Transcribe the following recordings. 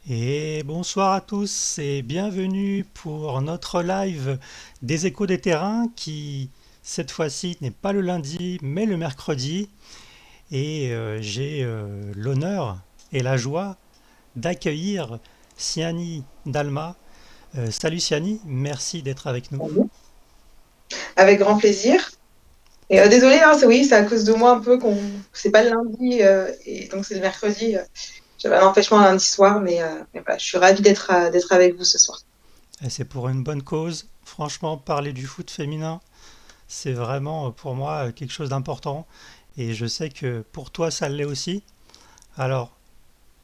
Et bonsoir à tous et bienvenue pour notre live des échos des terrains qui, cette fois-ci, n'est pas le lundi mais le mercredi. Et j'ai l'honneur et la joie d'accueillir Siani Dalma. Salut Siani, merci d'être avec nous. Avec grand plaisir. Et désolé, hein, oui, c'est à cause de moi un peu qu'on c'est pas le lundi et donc c'est le mercredi. J'avais un empêchement lundi soir, mais voilà, je suis ravie d'être avec vous ce soir. Et c'est pour une bonne cause. Franchement, parler du foot féminin, c'est vraiment pour moi quelque chose d'important. Et je sais que pour toi, ça l'est aussi. Alors,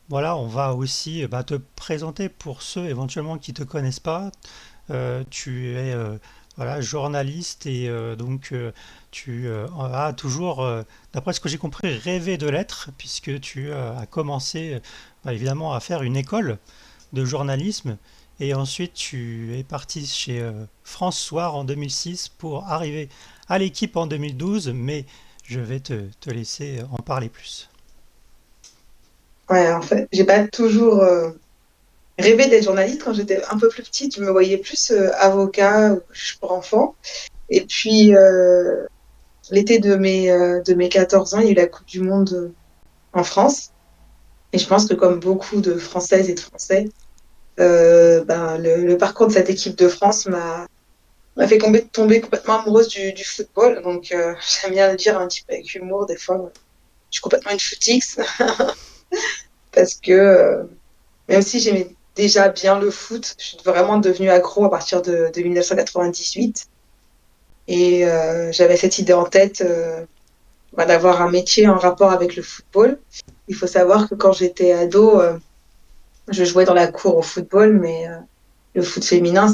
voilà, on va aussi te présenter pour ceux éventuellement qui ne te connaissent pas. Tu es voilà, journaliste et tu as toujours, d'après ce que j'ai compris, rêvé de l'être puisque tu as commencé évidemment à faire une école de journalisme et ensuite tu es parti chez France Soir en 2006 pour arriver à l'équipe en 2012, mais je vais te laisser en parler plus. Ouais, en fait, j'ai pas toujours rêvé d'être journaliste. Quand j'étais un peu plus petite, je me voyais plus avocat ou juge pour enfants. Et puis, l'été de mes 14 ans, il y a eu la Coupe du Monde en France. Et je pense que comme beaucoup de Françaises et de Français, le parcours de cette équipe de France m'a fait tomber complètement amoureuse du football. Donc, j'aime bien le dire un petit peu avec humour. Des fois, je suis complètement une footix parce que même si j'aimais déjà bien le foot, je suis vraiment devenue accro à partir de 1998. Et j'avais cette idée en tête d'avoir un métier en rapport avec le football. Il faut savoir que quand j'étais ado, je jouais dans la cour au football, mais le foot féminin,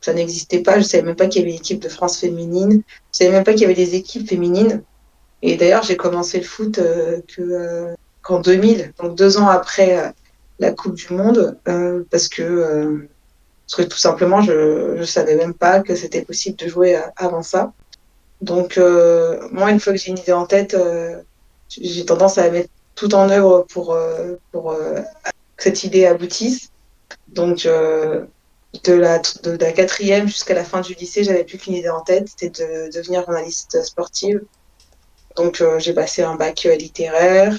ça n'existait pas. Je savais même pas qu'il y avait une équipe de France féminine. Je savais même pas qu'il y avait des équipes féminines. Et d'ailleurs, j'ai commencé le foot qu'en 2000, donc 2 ans après la Coupe du Monde, parce que tout simplement, je savais même pas que c'était possible de jouer avant ça. Donc, moi, une fois que j'ai une idée en tête, j'ai tendance à mettre tout en œuvre pour que cette idée aboutisse. Donc, de la quatrième jusqu'à la fin du lycée, j'avais plus qu'une idée en tête, c'était de devenir journaliste sportive. Donc, j'ai passé un bac littéraire.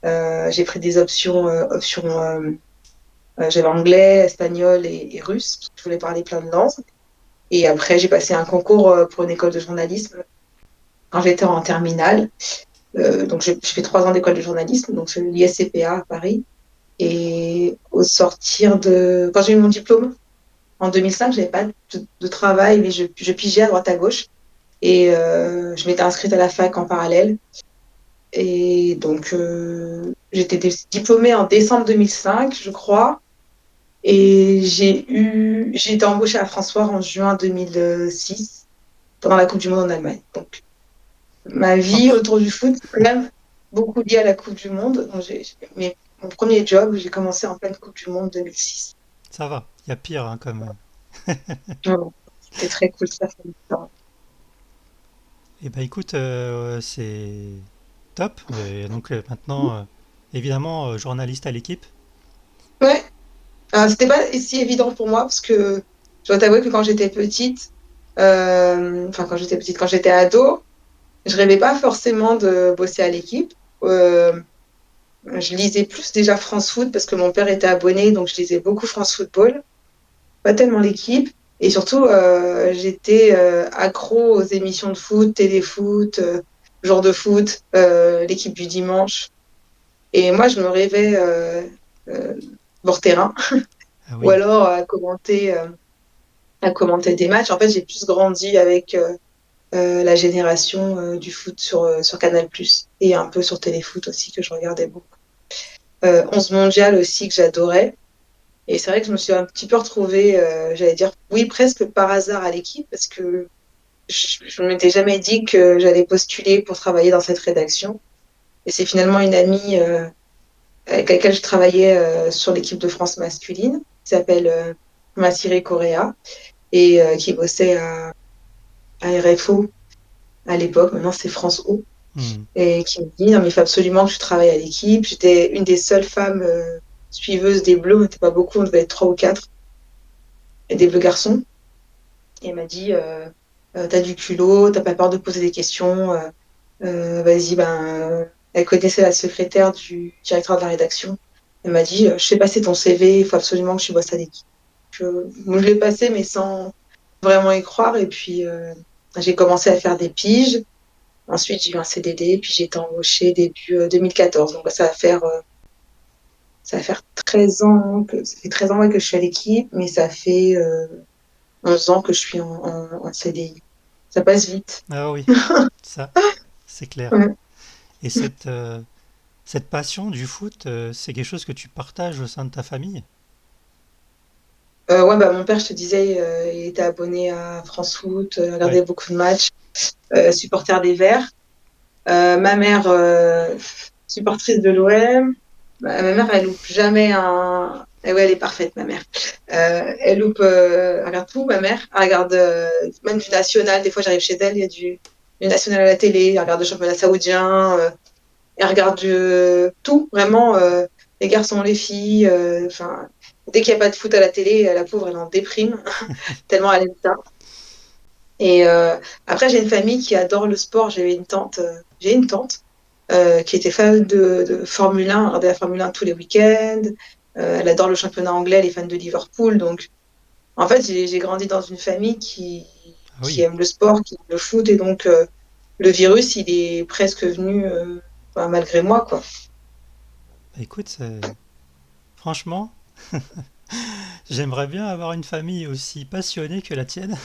J'ai pris des options. J'avais anglais, espagnol et russe, parce que je voulais parler plein de langues. Et après, j'ai passé un concours pour une école de journalisme quand j'étais en terminale. Donc, j'ai fait 3 ans d'école de journalisme, donc c'est l'ISCPA à Paris. Et quand j'ai eu mon diplôme en 2005, j'avais pas de travail, mais je pigeais à droite à gauche. Et je m'étais inscrite à la fac en parallèle. Et donc, j'étais diplômée en décembre 2005, je crois. Et j'ai été embauchée à François en juin 2006 pendant la Coupe du Monde en Allemagne. Donc, ma vie Ok, autour du foot, c'est quand même beaucoup lié à la Coupe du Monde. Donc, mon premier job, j'ai commencé en pleine Coupe du Monde 2006. ça va, il y a pire hein, comme. Voilà. C'était très cool, ça fait longtemps. Eh ben écoute, c'est top. Et donc maintenant, évidemment, journaliste à l'équipe. Ouais, c'était pas si évident pour moi parce que je dois t'avouer que quand j'étais petite, quand j'étais ado, je rêvais pas forcément de bosser à l'équipe. Euh, je lisais plus déjà France Foot parce que mon père était abonné, donc je lisais beaucoup France Football, pas tellement l'équipe. Et surtout, j'étais accro aux émissions de foot, téléfoot, jour de foot, l'équipe du dimanche. Et moi, je me rêvais euh, bord terrain Ah ou oui. alors à commenter des matchs. En fait, j'ai plus grandi avec la génération du foot sur Canal+, et un peu sur Téléfoot aussi, que je regardais beaucoup. 11 mondial aussi, que j'adorais. Et c'est vrai que je me suis un petit peu retrouvée, j'allais dire, oui, presque par hasard à l'équipe, parce que je ne m'étais jamais dit que j'allais postuler pour travailler dans cette rédaction. Et c'est finalement une amie avec laquelle je travaillais sur l'équipe de France masculine, qui s'appelle Massiré Correa, et qui bossait à RFO à l'époque. Maintenant, c'est France O. Hmm. Et qui me dit, non, mais il faut absolument que je travaille à l'équipe. J'étais une des seules femmes. suiveuses des Bleus, on n'était pas beaucoup, on devait être 3 ou 4, et des Bleus garçons. Et elle m'a dit, t'as du culot, t'as pas peur de poser des questions, vas-y, elle connaissait la secrétaire du directeur de la rédaction. Elle m'a dit, je fais passer ton CV, il faut absolument que tu bosses à l'équipe. Moi, je l'ai passé, mais sans vraiment y croire. Et puis, j'ai commencé à faire des piges. Ensuite, j'ai eu un CDD, puis j'ai été embauchée début 2014. Donc, ça va faire 13 ans ça fait 13 ans ouais, que je suis à l'équipe, mais ça fait 11 ans que je suis en CDI. Ça passe vite. Ah oui, ça, c'est clair. Ouais. Et cette passion du foot, c'est quelque chose que tu partages au sein de ta famille? Ouais, mon père, je te disais, il était abonné à France Foot, Ouais. regardait beaucoup de matchs, supporter des Verts. Ma mère, supportrice de l'OM. Ma mère, elle loupe jamais un. Eh ouais, elle est parfaite, ma mère. Elle loupe, elle regarde tout, ma mère. Elle regarde même du national. Des fois, j'arrive chez elle, il y a du national à la télé. Elle regarde le championnat saoudien. Elle regarde tout, vraiment. Les garçons, les filles. Enfin, dès qu'il n'y a pas de foot à la télé, la pauvre, elle en déprime tellement elle aime ça. Et après, j'ai une famille qui adore le sport. J'ai une tante qui était fan de Formule 1, elle regardait la Formule 1 tous les week-ends. Elle adore le championnat anglais, elle est fan de Liverpool. Donc, en fait, j'ai grandi dans une famille Ah qui oui. aime le sport, qui aime le foot. Et donc, le virus, il est presque venu malgré moi, quoi. Bah, écoute, franchement, j'aimerais bien avoir une famille aussi passionnée que la tienne.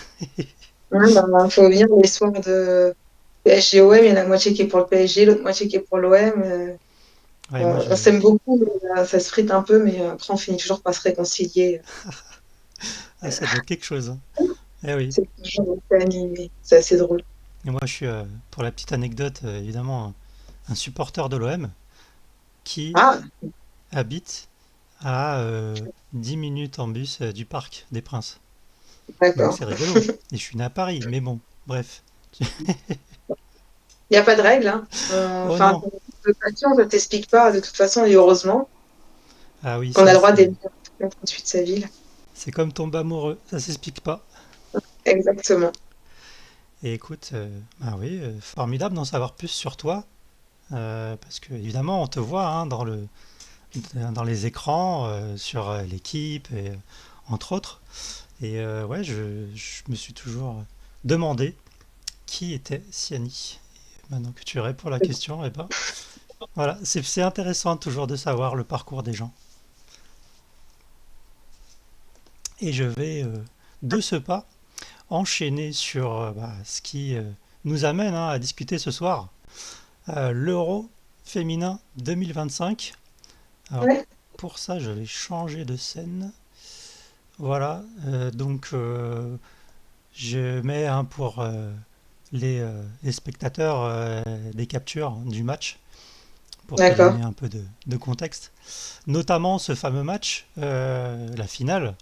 Ouais, faut venir les soirs de PSG-OM, il y en a la moitié qui est pour le PSG, l'autre moitié qui est pour l'OM. Ouais, moi, On s'aime beaucoup, mais, ça se frite un peu, mais après, on finit toujours par se réconcilier. ah, ça doit être quelque chose, hein. Eh oui. C'est toujours assez animé. C'est assez drôle. Et moi, je suis, pour la petite anecdote, évidemment, un supporter de l'OM qui Ah, habite à 10 minutes en bus du Parc des Princes. Donc d'accord. c'est rigolo. Et je suis né à Paris, mais bon, bref. Il n'y a pas de règle, hein. Oh Enfin, non. de passion, ça t'explique pas, de toute façon, et heureusement, Ah oui, qu'on a ça le droit c'est d'aimer ensuite sa ville. c'est comme tomber amoureux, ça s'explique pas. Exactement. Et écoute, bah oui, formidable d'en savoir plus sur toi, parce que évidemment on te voit hein, dans les écrans, sur l'équipe et entre autres. Et ouais, je me suis toujours demandé qui était Siani. Et maintenant que tu réponds à la question, eh ben voilà, c'est intéressant toujours de savoir le parcours des gens. Et je vais de ce pas enchaîner sur ce qui nous amène hein, à discuter ce soir. L'Euro féminin 2025. Alors Ouais, pour ça, je vais changer de scène. Voilà, donc je mets hein, pour les spectateurs des captures du match pour te d'accord. donner un peu de contexte. Notamment ce fameux match, la finale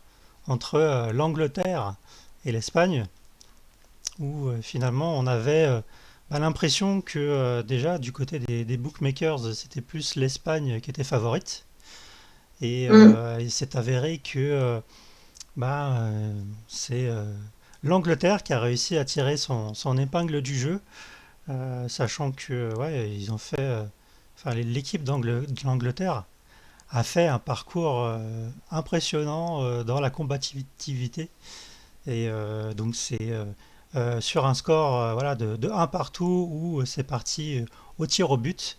entre l'Angleterre et l'Espagne, où finalement on avait l'impression que déjà du côté des bookmakers, c'était plus l'Espagne qui était favorite. Et Mm. il s'est avéré que c'est l'Angleterre qui a réussi à tirer son épingle du jeu, sachant que ouais, ils ont fait, enfin l'équipe de l'Angleterre a fait un parcours impressionnant dans la combativité. Et donc c'est sur un score voilà, de 1 partout où c'est parti au tir au but.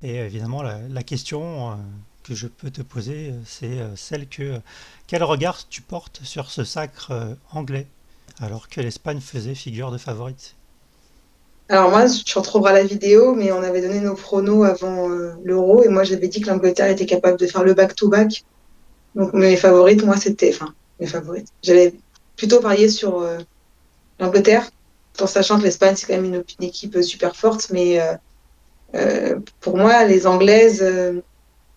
Et évidemment, la question que je peux te poser, c'est celle que quel regard tu portes sur ce sacre anglais alors que l'Espagne faisait figure de favorite? Alors moi, tu retrouveras la vidéo, mais on avait donné nos pronos avant l'Euro, et moi j'avais dit que l'Angleterre était capable de faire le back-to-back. Donc mes favorites, moi c'était, enfin mes favorites. J'avais plutôt parié sur l'Angleterre, tout en sachant que l'Espagne c'est quand même une équipe super forte, mais pour moi les Anglaises,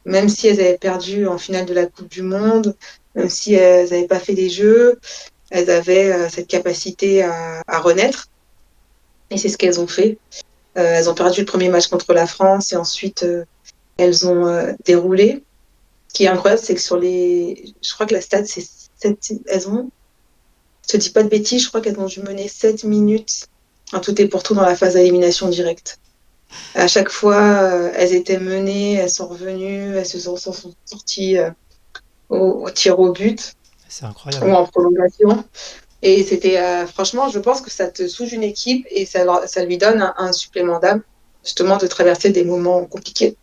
même si elles avaient perdu en finale de la Coupe du Monde, même si elles n'avaient pas fait les jeux, elles avaient cette capacité à renaître, et c'est ce qu'elles ont fait. Elles ont perdu le premier match contre la France et ensuite elles ont déroulé. qui est incroyable, c'est que je crois que la stat, c'est 7, je te dis pas de bêtises, je crois qu'elles ont dû mener 7 minutes. Un tout est pour tout dans la phase d'élimination directe. À chaque fois, elles étaient menées, elles sont revenues, s'en sont sorties au tir au but C'est ou incroyable. en prolongation. Et c'était, franchement, je pense que ça te soude une équipe et ça lui donne un supplément d'âme, justement, de traverser des moments compliqués.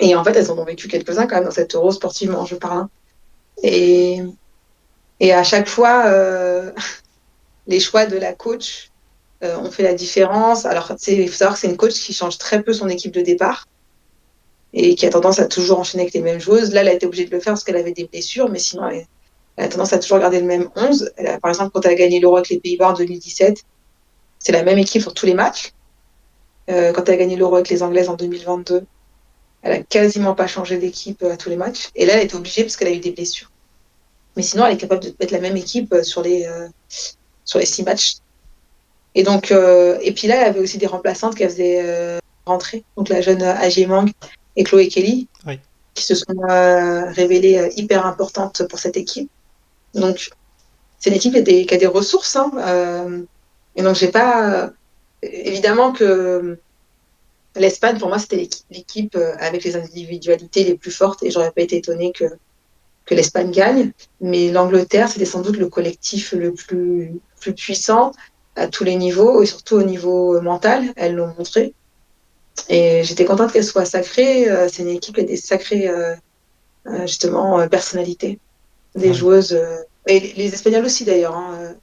Et en fait, elles en ont vécu quelques-uns quand même dans cette Euro sportivement, je parle, hein. Et, et à chaque fois, les choix de la coach ont fait la différence. Alors, il faut savoir que c'est une coach qui change très peu son équipe de départ et qui a tendance à toujours enchaîner avec les mêmes choses. Là, elle a été obligée de le faire parce qu'elle avait des blessures, mais sinon, elle a tendance à toujours garder le même 11. Par exemple, quand elle a gagné l'Euro avec les Pays-Bas en 2017, c'est la même équipe sur tous les matchs. Quand elle a gagné l'Euro avec les Anglaises en 2022, elle a quasiment pas changé d'équipe à tous les matchs. Et là, elle était obligée parce qu'elle a eu des blessures. Mais sinon, elle est capable de mettre la même équipe sur les 6 matchs. Et donc, et puis là, elle avait aussi des remplaçantes qui faisaient rentrer. Donc la jeune Mang et Chloé Kelly, Oui, qui se sont révélées hyper importantes pour cette équipe. Donc, c'est une équipe qui a des ressources, hein. Et donc, j'ai pas. Évidemment que l'Espagne, pour moi, c'était l'équipe avec les individualités les plus fortes et j'aurais pas été étonnée que l'Espagne gagne. Mais l'Angleterre, c'était sans doute le collectif le plus puissant à tous les niveaux et surtout au niveau mental. Elles l'ont montré. Et j'étais contente qu'elle soit sacrée. C'est une équipe qui a des sacrées, justement, personnalités. Des oui, joueuses. Et les Espagnols aussi, d'ailleurs, hein.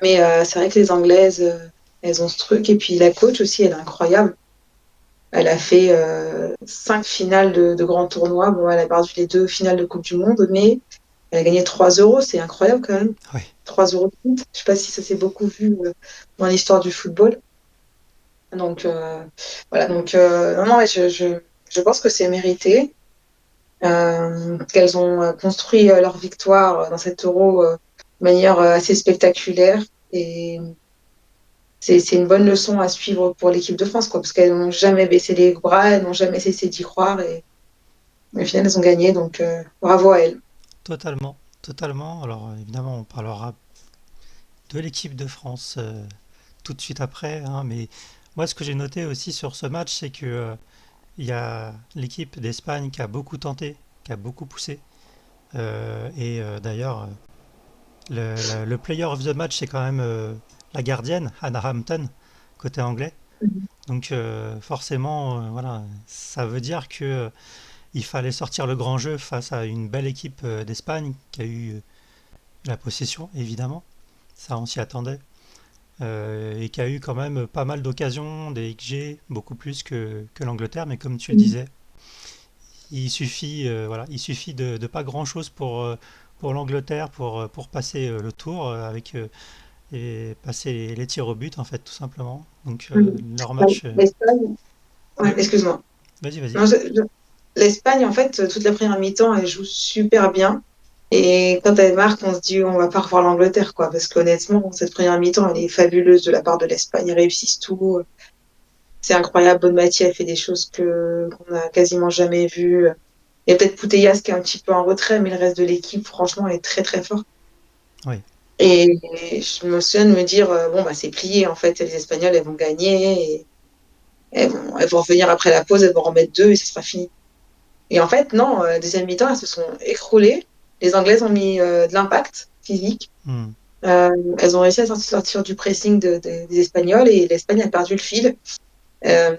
Mais c'est vrai que les Anglaises, elles ont ce truc. Et puis la coach aussi, elle est incroyable. Elle a fait 5 finales de grands tournois. Bon, elle a perdu les 2 finales de Coupe du Monde, mais elle a gagné 3 euros. C'est incroyable quand même. oui, 3 € de compte. Je sais pas si ça s'est beaucoup vu dans l'histoire du football. Donc, voilà. Donc, non, non, mais je pense que c'est mérité. Qu'elles ont construit leur victoire dans cet euro de manière assez spectaculaire. Et c'est une bonne leçon à suivre pour l'équipe de France, quoi, parce qu'elles n'ont jamais baissé les bras, elles n'ont jamais cessé d'y croire. Et au final, elles ont gagné. Donc, bravo à elles. totalement, totalement. Alors évidemment, on parlera de l'équipe de France tout de suite après, hein, mais moi, ce que j'ai noté aussi sur ce match, c'est que il y a l'équipe d'Espagne qui a beaucoup tenté, qui a beaucoup poussé. D'ailleurs, le player of the match, c'est quand même la gardienne, Hannah Hampton, côté anglais. Donc forcément, voilà, ça veut dire que il fallait sortir le grand jeu face à une belle équipe d'Espagne qui a eu la possession, évidemment. Ça, on s'y attendait. Et qui a eu quand même pas mal d'occasions, des XG, beaucoup plus que l'Angleterre. Mais comme tu le Mhm. disais, il suffit de pas grand-chose pour l'Angleterre pour passer le tour et passer les tirs au but, en fait, tout simplement. Donc, Mhm. leur Ouais, match. l'Espagne, ouais, Oui, excuse-moi. vas-y, vas-y. Non, l'Espagne, en fait, toute la première mi-temps, elle joue super bien. Et quand elle marque, on se dit, on va pas revoir l'Angleterre, quoi. Parce qu'honnêtement, cette première mi-temps, elle est fabuleuse de la part de l'Espagne. Ils réussissent tout. C'est incroyable. Bonmati a fait des choses qu'on a quasiment jamais vues. Il y a peut-être Putellas qui est un petit peu en retrait, mais le reste de l'équipe, franchement, est très, très fort. Oui, Et je me souviens de me dire, bon, bah, c'est plié, en fait. Les Espagnols, elles vont gagner. Et elles vont revenir après la pause, elles vont remettre deux et ce sera fini. Et en fait, non, deuxième mi-temps, elles se sont écroulées. Les Anglaises ont mis de l'impact physique. hmm, Euh, Elles ont réussi à sortir du pressing des Espagnols et l'Espagne a perdu le fil. Euh,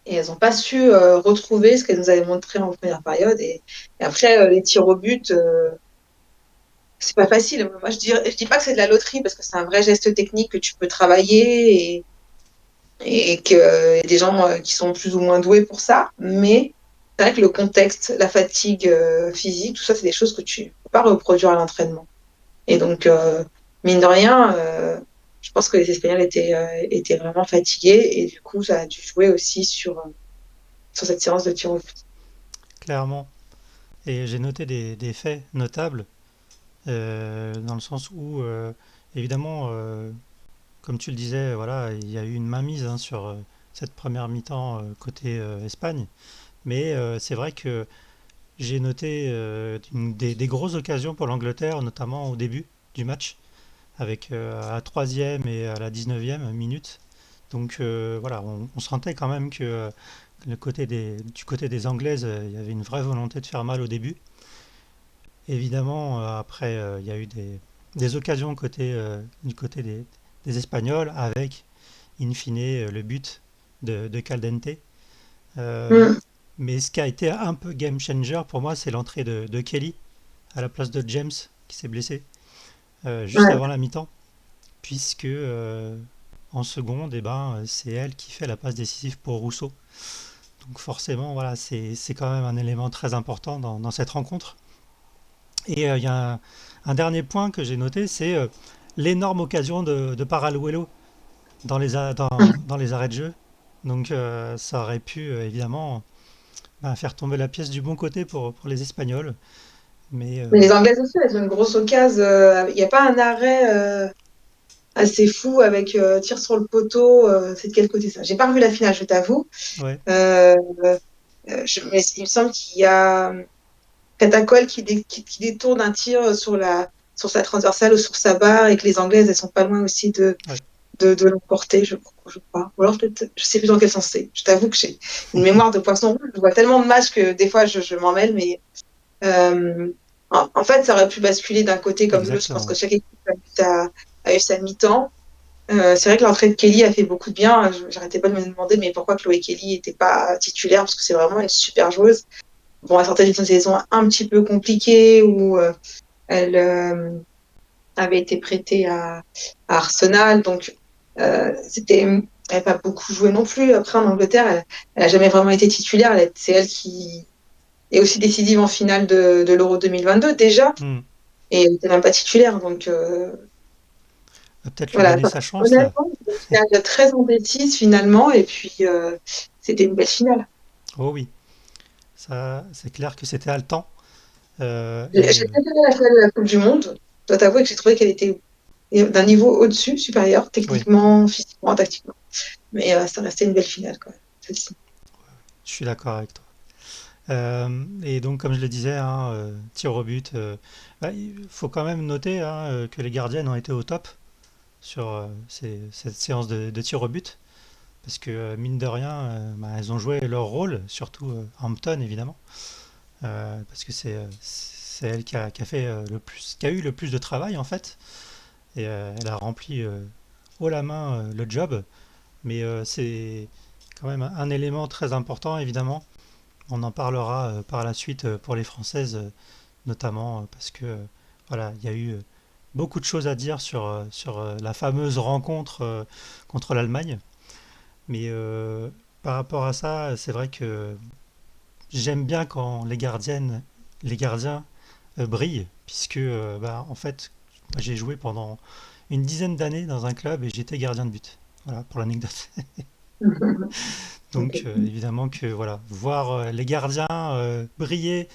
et elles n'ont pas su retrouver ce qu'elles nous avaient montré en première période. Et après, les tirs au but, c'est pas facile. Moi, je dis pas que c'est de la loterie parce que c'est un vrai geste technique que tu peux travailler et qu'il y a des gens qui sont plus ou moins doués pour ça. Mais c'est vrai que le contexte, la fatigue physique, tout ça, c'est des choses que tu ne peux pas reproduire à l'entraînement. Et donc, mine de rien, je pense que les Espagnols étaient vraiment fatigués et du coup, ça a dû jouer aussi sur cette séance de tir au but. clairement. Et j'ai noté des faits notables, dans le sens où, évidemment, comme tu le disais, voilà, il y a eu une mainmise sur cette première mi-temps côté Espagne. Mais c'est vrai que j'ai noté des grosses occasions pour l'Angleterre, notamment au début du match, avec à la troisième et à la 19e minute. Donc voilà, on sentait quand même que du côté des Anglaises, il y avait une vraie volonté de faire mal au début. Évidemment, après, il y a eu des occasions du côté des Espagnols, avec, in fine, le but de Caldente. Euh, Mm. mais ce qui a été un peu game changer pour moi, c'est l'entrée de Kelly à la place de James, qui s'est blessé juste Ouais. avant la mi-temps, puisque en seconde, eh ben, c'est elle qui fait la passe décisive pour Rousseau. Donc forcément, voilà, c'est quand même un élément très important dans cette rencontre. Et il y a un dernier point que j'ai noté, c'est l'énorme occasion de Paraluelo dans les arrêts de jeu. Donc ça aurait pu évidemment faire tomber la pièce du bon côté pour les Espagnols. Mais Mais les Anglaises aussi, elles ont une grosse occasion. Il n'y a pas un arrêt assez fou avec tir sur le poteau. C'est de quel côté ça? J'ai pas revu la finale, je t'avoue. ouais, Euh, mais il me semble qu'il y a Catacol qui détourne un tir sur sa transversale ou sur sa barre et que les Anglaises, elles sont pas loin aussi ouais, de l'emporter, je crois. Ou alors peut-être, je sais plus dans quel sens c'est. Je t'avoue que j'ai une mémoire de poisson rouge. Je vois tellement de matchs que des fois je m'en mêle, mais euh, en fait, ça aurait pu basculer d'un côté comme de l'autre. Je pense que exactement. chaque équipe a eu sa mi-temps. C'est vrai que l'entrée de Kelly a fait beaucoup de bien. J'arrêtais pas de me demander mais pourquoi Chloé Kelly n'était pas titulaire, parce que c'est vraiment une super joueuse. Bon, elle sortait d'une saison un petit peu compliquée où elle avait été prêtée à Arsenal, donc elle n'a pas beaucoup joué non plus. Après, en Angleterre, elle a jamais vraiment été titulaire. C'est elle qui est aussi décisive en finale de l'Euro 2022 déjà, Hmm. et elle n'était même pas titulaire. Donc Va peut-être lui voilà, donner sa chance là. honnêtement, c'était une finale très indécise finalement, et puis c'était une belle finale. Oh oui, ça c'est clair que c'était haletant. J'ai Et préféré la finale de la Coupe du Monde. Je dois t'avouer que j'ai trouvé qu'elle était d'un niveau au-dessus, supérieur, oui, techniquement, physiquement, tactiquement. Mais ça restait une belle finale, quoi. Celle-ci. je suis d'accord avec toi. Et donc, comme je le disais, hein, tir au but, il faut quand même noter hein, que les gardiennes ont été au top sur cette séance de tir au but, parce que mine de rien, elles ont joué leur rôle, surtout Hampton évidemment, parce que c'est elle qui a fait le plus, qui a eu le plus de travail en fait, et elle a rempli haut la main le job, mais c'est quand même un élément très important évidemment. On en parlera par la suite pour les Françaises, notamment parce que voilà, il y a eu beaucoup de choses à dire sur la fameuse rencontre contre l'Allemagne. Mais par rapport à ça, c'est vrai que j'aime bien quand les gardiens brillent, puisque en fait, moi, j'ai joué pendant une dizaine d'années dans un club et j'étais gardien de but. Voilà pour l'anecdote. Donc Ok. évidemment que voilà, voir les gardiens briller,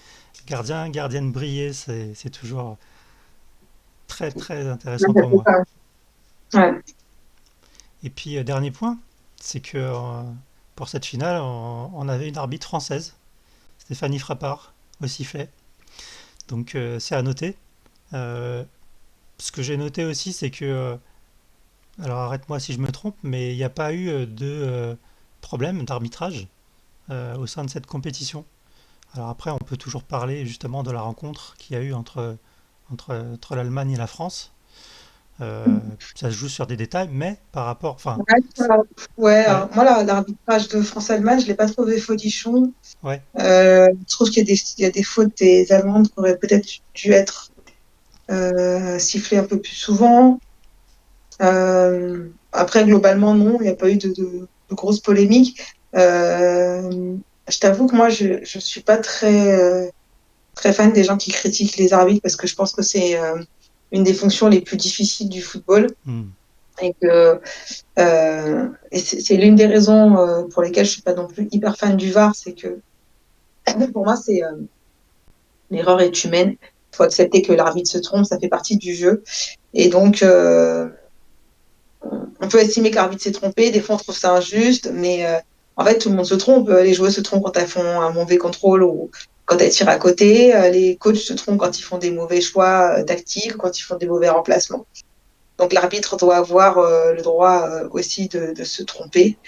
gardiennes briller, c'est toujours très très intéressant pour moi. Ouais. Et puis dernier point, c'est que pour cette finale, on avait une arbitre française, Stéphanie Frappard, au sifflet. Donc c'est à noter. Euh, Ce que j'ai noté aussi, c'est que, alors arrête-moi si je me trompe, mais il n'y a pas eu de problème d'arbitrage au sein de cette compétition. Alors après, on peut toujours parler justement de la rencontre qu'il y a eu entre l'Allemagne et la France. Ça se joue sur des détails, mais par rapport, enfin, Ouais, ouais, ouais, moi, l'arbitrage de France-Allemagne, je l'ai pas trouvé folichon. ouais, Je trouve il y a des fautes des Allemandes qui auraient peut-être dû être sifflées un peu plus souvent. Après, globalement, non, il n'y a pas eu de grosses polémiques. Je t'avoue que moi, je suis pas très fan des gens qui critiquent les arbitres parce que je pense que c'est une des fonctions les plus difficiles du football hmm, et que et c'est l'une des raisons pour lesquelles je suis pas non plus hyper fan du VAR, c'est que pour moi, c'est l'erreur est humaine. Il faut accepter que l'arbitre se trompe, ça fait partie du jeu. Et donc, on peut estimer que l'arbitre s'est trompé, des fois on trouve ça injuste, mais en fait, tout le monde se trompe. Les joueurs se trompent quand elles font un mauvais contrôle quand elle tire à côté. Les coachs se trompent quand ils font des mauvais choix tactiques, quand ils font des mauvais remplacements. Donc l'arbitre doit avoir le droit aussi de se tromper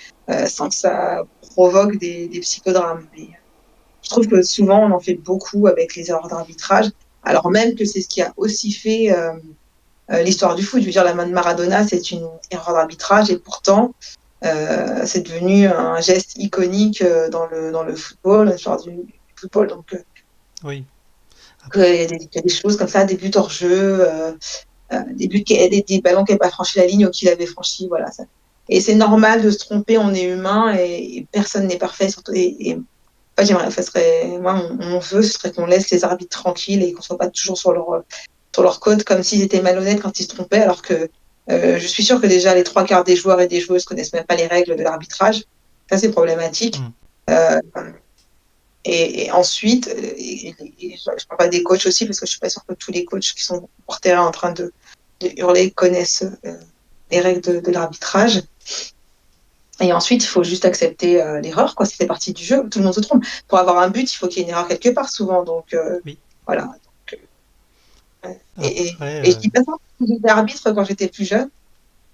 sans que ça provoque des psychodrames. Mais je trouve que souvent on en fait beaucoup avec les erreurs d'arbitrage, alors même que c'est ce qui a aussi fait l'histoire du foot. Je veux dire, la main de Maradona, c'est une erreur d'arbitrage et pourtant c'est devenu un geste iconique dans le football, l'histoire du football. Donc Oui. il y a des choses comme ça, des buts hors jeu. Des ballons qui n'avaient pas franchi la ligne ou qui l'avaient franchi, voilà. Ça. Et c'est normal de se tromper, on est humain et personne n'est parfait. Surtout, enfin, moi, mon vœu, ce serait qu'on laisse les arbitres tranquilles et qu'on soit pas toujours sur leur côte comme s'ils étaient malhonnêtes quand ils se trompaient, alors que je suis sûre que déjà les trois quarts des joueurs et des joueuses connaissent même pas les règles de l'arbitrage. Ça, c'est problématique. Hmm. Euh, et ensuite, je parle pas des coachs aussi, parce que je suis pas sûre que tous les coachs qui sont hors terrain en train de hurler connaissent les règles de l'arbitrage. Et ensuite, il faut juste accepter l'erreur, quoi. Ça fait partie du jeu. Tout le monde se trompe. Pour avoir un but, il faut qu'il y ait une erreur quelque part, souvent. Donc, Oui. voilà. Donc, Après, et je dis pas ça. J'étais arbitre quand j'étais plus jeune.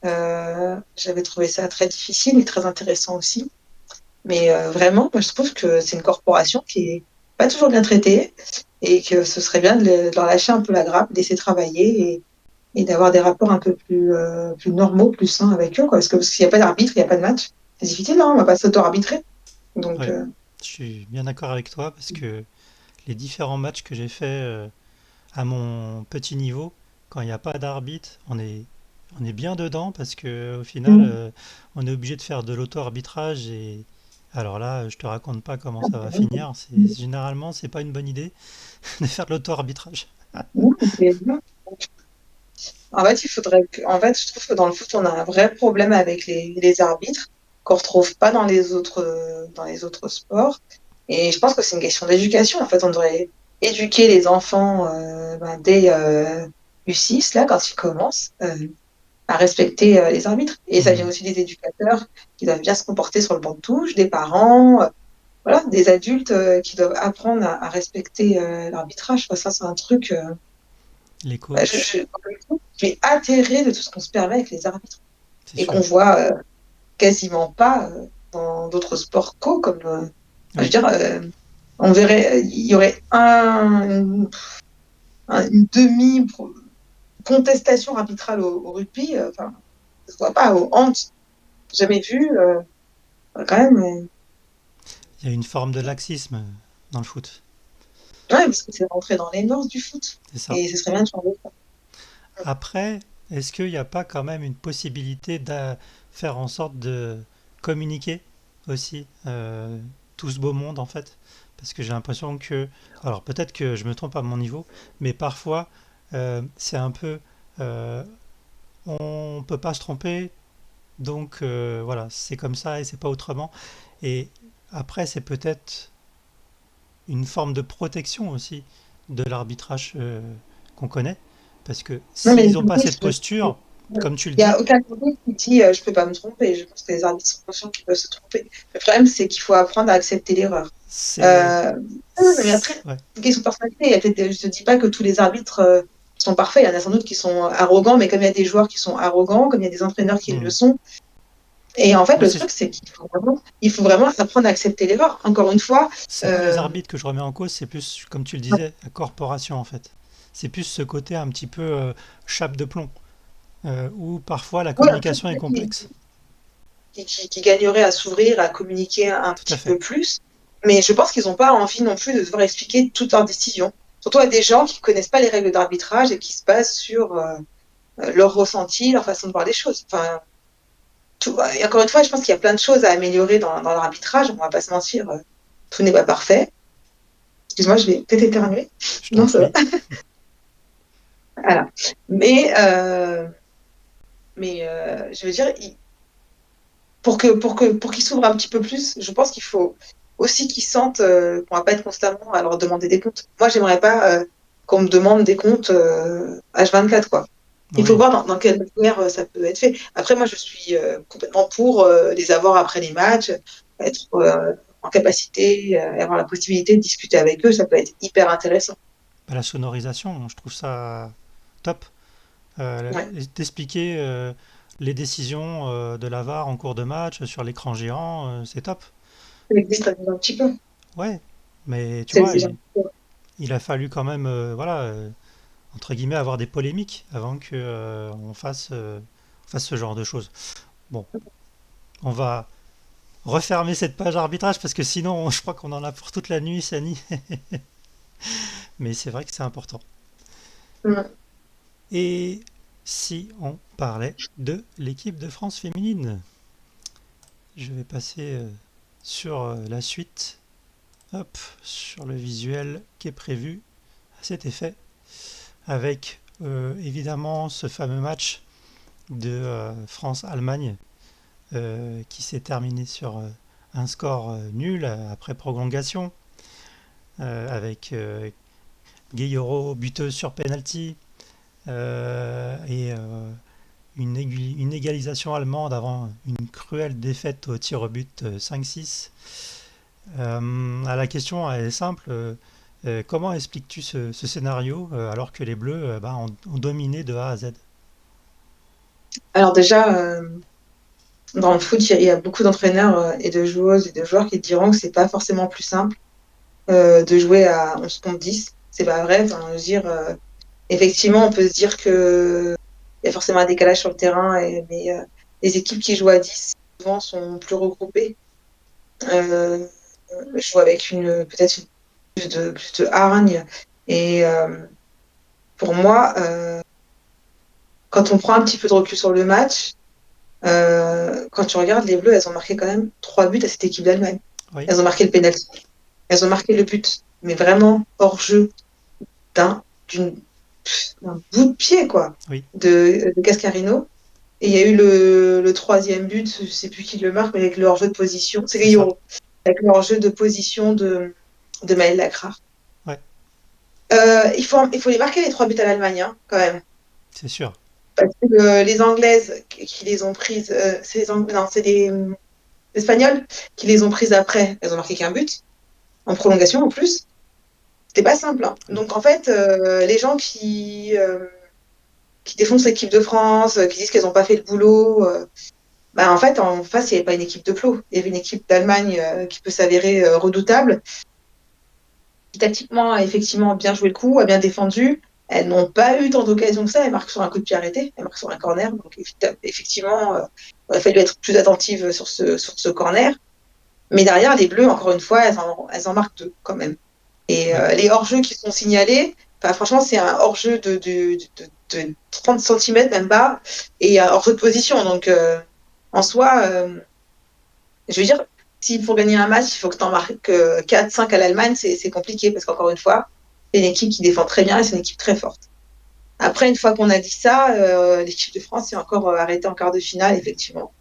J'avais trouvé ça très difficile et très intéressant aussi. Mais vraiment, moi, je trouve que c'est une corporation qui est pas toujours bien traitée et que ce serait bien de leur lâcher un peu la grappe, de laisser travailler et d'avoir des rapports un peu plus normaux, plus sains avec eux, quoi. Parce que s'il n'y a pas d'arbitre, il n'y a pas de match. C'est difficile, non? On va pas s'auto-arbitrer. Donc, ouais, je suis bien d'accord avec toi parce que les différents matchs que j'ai faits à mon petit niveau, quand il n'y a pas d'arbitre, on est bien dedans parce que au final, on est obligé de faire de l'auto-arbitrage et alors là, je te raconte pas comment ça va finir. Généralement, c'est pas une bonne idée de faire de l'auto-arbitrage. c'est- en fait, en fait, je trouve que dans le foot, on a un vrai problème avec les arbitres qu'on retrouve pas dans les autres sports. Et je pense que c'est une question d'éducation. En fait, on devrait éduquer les enfants dès U6, là, quand ils commencent, à respecter les arbitres. Et ça vient Hmm. aussi des éducateurs qui doivent bien se comporter sur le banc de touche, des parents, voilà, des adultes qui doivent apprendre à respecter l'arbitrage. Enfin, ça, c'est un truc. Les Bah, je, coachs, je, je suis atterrée de tout ce qu'on se permet avec les arbitres c'est et qu'on sûr. voit quasiment pas dans d'autres sports comme. Je veux Oui, dire, on verrait, il y aurait une demi-contestation arbitrale au rugby. Enfin, ça se voit pas au hand. Jamais vu. Quand même. il y a une forme de laxisme dans le foot. Ouais, parce que c'est rentré dans les mœurs du foot. C'est ça. Et ce serait bien de changer ça. Après, est-ce qu'il n'y a pas quand même une possibilité de faire en sorte de communiquer aussi tout ce beau monde en fait? Parce que j'ai l'impression que, alors peut-être que je me trompe à mon niveau, mais parfois c'est un peu, euh, on peut pas se tromper, donc voilà, c'est comme ça et c'est pas autrement. Et après, c'est peut-être une forme de protection aussi de l'arbitrage qu'on connaît, parce que Non, mais s'ils n'ont pas cette posture, comme tu le il n'y dis, a aucun arbitre qui dit je ne peux pas me tromper. Je pense que les arbitres sont conscients qu'ils peuvent se tromper. Le problème, c'est qu'il faut apprendre à accepter l'erreur. c'est... Euh, mais après, Ouais. c'est une question de personnalité. Je ne te dis pas que tous les arbitres sont parfaits. Il y en a sans doute qui sont arrogants, mais comme il y a des joueurs qui sont arrogants, comme il y a des entraîneurs qui le Hmm. sont. Et en fait, Ouais, le truc, c'est qu'il faut vraiment apprendre à accepter l'erreur. Encore une fois, c'est pas les euh, arbitres que je remets en cause, c'est plus, comme tu le disais, la corporation en fait. C'est plus ce côté un petit peu chape de plomb, où parfois la voilà, communication est complexe. qui gagneraient à s'ouvrir, à communiquer un Tout à petit fait. peu plus. Mais je pense qu'ils n'ont pas envie non plus de devoir expliquer toutes leurs décisions. Surtout à des gens qui ne connaissent pas les règles d'arbitrage et qui se basent sur leur ressenti, leur façon de voir les choses. Enfin, et encore une fois, je pense qu'il y a plein de choses à améliorer dans l'arbitrage. On ne va pas se mentir, tout n'est pas parfait. Excuse-moi, je vais peut-être éternuer. Je t'en Non, ça va. prie. Voilà. Mais je veux dire, pour qu'ils s'ouvrent un petit peu plus, je pense qu'il faut aussi qu'ils sentent qu'on va pas être constamment à leur demander des comptes. Moi, j'aimerais pas qu'on me demande des comptes H24, quoi. Il faut Oui, voir dans quelle manière ça peut être fait. Après, moi, je suis complètement pour les avoir après les matchs, être en capacité et avoir la possibilité de discuter avec eux, ça peut être hyper intéressant. Bah, la sonorisation, je trouve ça top. Ouais, D'expliquer les décisions de la VAR en cours de match sur l'écran géant, c'est top. ça existe un petit peu. Ouais, mais tu Ça vois, existe un petit peu. il a fallu quand même, voilà, entre guillemets, avoir des polémiques avant que on fasse ce genre de choses. Bon, on va refermer cette page arbitrage parce que sinon, je crois qu'on en a pour toute la nuit, Sani. Mais c'est vrai que c'est important. Mm. Et si on parlait de l'équipe de France féminine, je vais passer sur la suite, hop, sur le visuel qui est prévu à cet effet, avec évidemment ce fameux match de France-Allemagne qui s'est terminé sur un score nul après prolongation, avec Gueyoro buteuse sur penalty et une égalisation allemande avant une cruelle défaite au tir au but 5-6. À la question elle est simple. Comment expliques-tu ce scénario alors que les Bleus bah, ont dominé de A à Z? Alors déjà, dans le foot, il y a beaucoup d'entraîneurs et de joueuses et de joueurs qui te diront que c'est pas forcément plus simple de jouer à 11 contre 10. C'est pas vrai. Enfin, je veux dire, effectivement, on peut se dire que il y a forcément un décalage sur le terrain, mais les équipes qui jouent à 10 souvent sont plus regroupées. Euh, je joue avec peut-être plus de hargne. Et pour moi, quand on prend un petit peu de recul sur le match, quand tu regardes les Bleus, elles ont marqué quand même 3 buts à cette équipe d'Allemagne. Oui, Elles ont marqué le pénalty, elles ont marqué le but, mais vraiment hors jeu d'un d'une- d'un bout de pied quoi, oui, de Cascarino. Et il y a eu le troisième but, je sais plus qui le marque, mais avec le hors-jeu de position, c'est c'est ça. Guillaume, avec le hors-jeu de position de Maël Lacrar. Ouais, Il faut les marquer les 3 buts à l'Allemagne, hein, quand même. c'est sûr. Parce que les Anglaises qui les ont prises, c'est non, c'est les Espagnols qui les ont prises après, elles ont marqué qu'un but, en prolongation en plus. C'était pas simple, hein. Oui, Donc en fait, les gens qui défoncent l'équipe de France, qui disent qu'elles n'ont pas fait le boulot, bah, en fait, en face, il n'y avait pas une équipe de plo. Il y avait une équipe d'Allemagne qui peut s'avérer redoutable, qui tactiquement a effectivement bien joué le coup, a bien défendu. Elles n'ont pas eu tant d'occasions que ça. Elles marquent sur un coup de pied arrêté, elles marquent sur un corner. Donc effectivement, il aurait fallu être plus attentive sur ce corner. Mais derrière, les Bleus, encore une fois, elles en marquent 2 quand même. Et oui. les hors-jeux qui sont signalés, enfin, franchement, c'est un hors-jeu de 30 cm, même pas, et un hors-jeu de position. Donc, en soi, je veux dire, s'il faut gagner un match, il faut que tu en marques 4-5 à l'Allemagne, c'est compliqué parce qu'encore une fois, c'est une équipe qui défend très bien et c'est une équipe très forte. Après, une fois qu'on a dit ça, l'équipe de France est encore arrêtée en quart de finale, effectivement.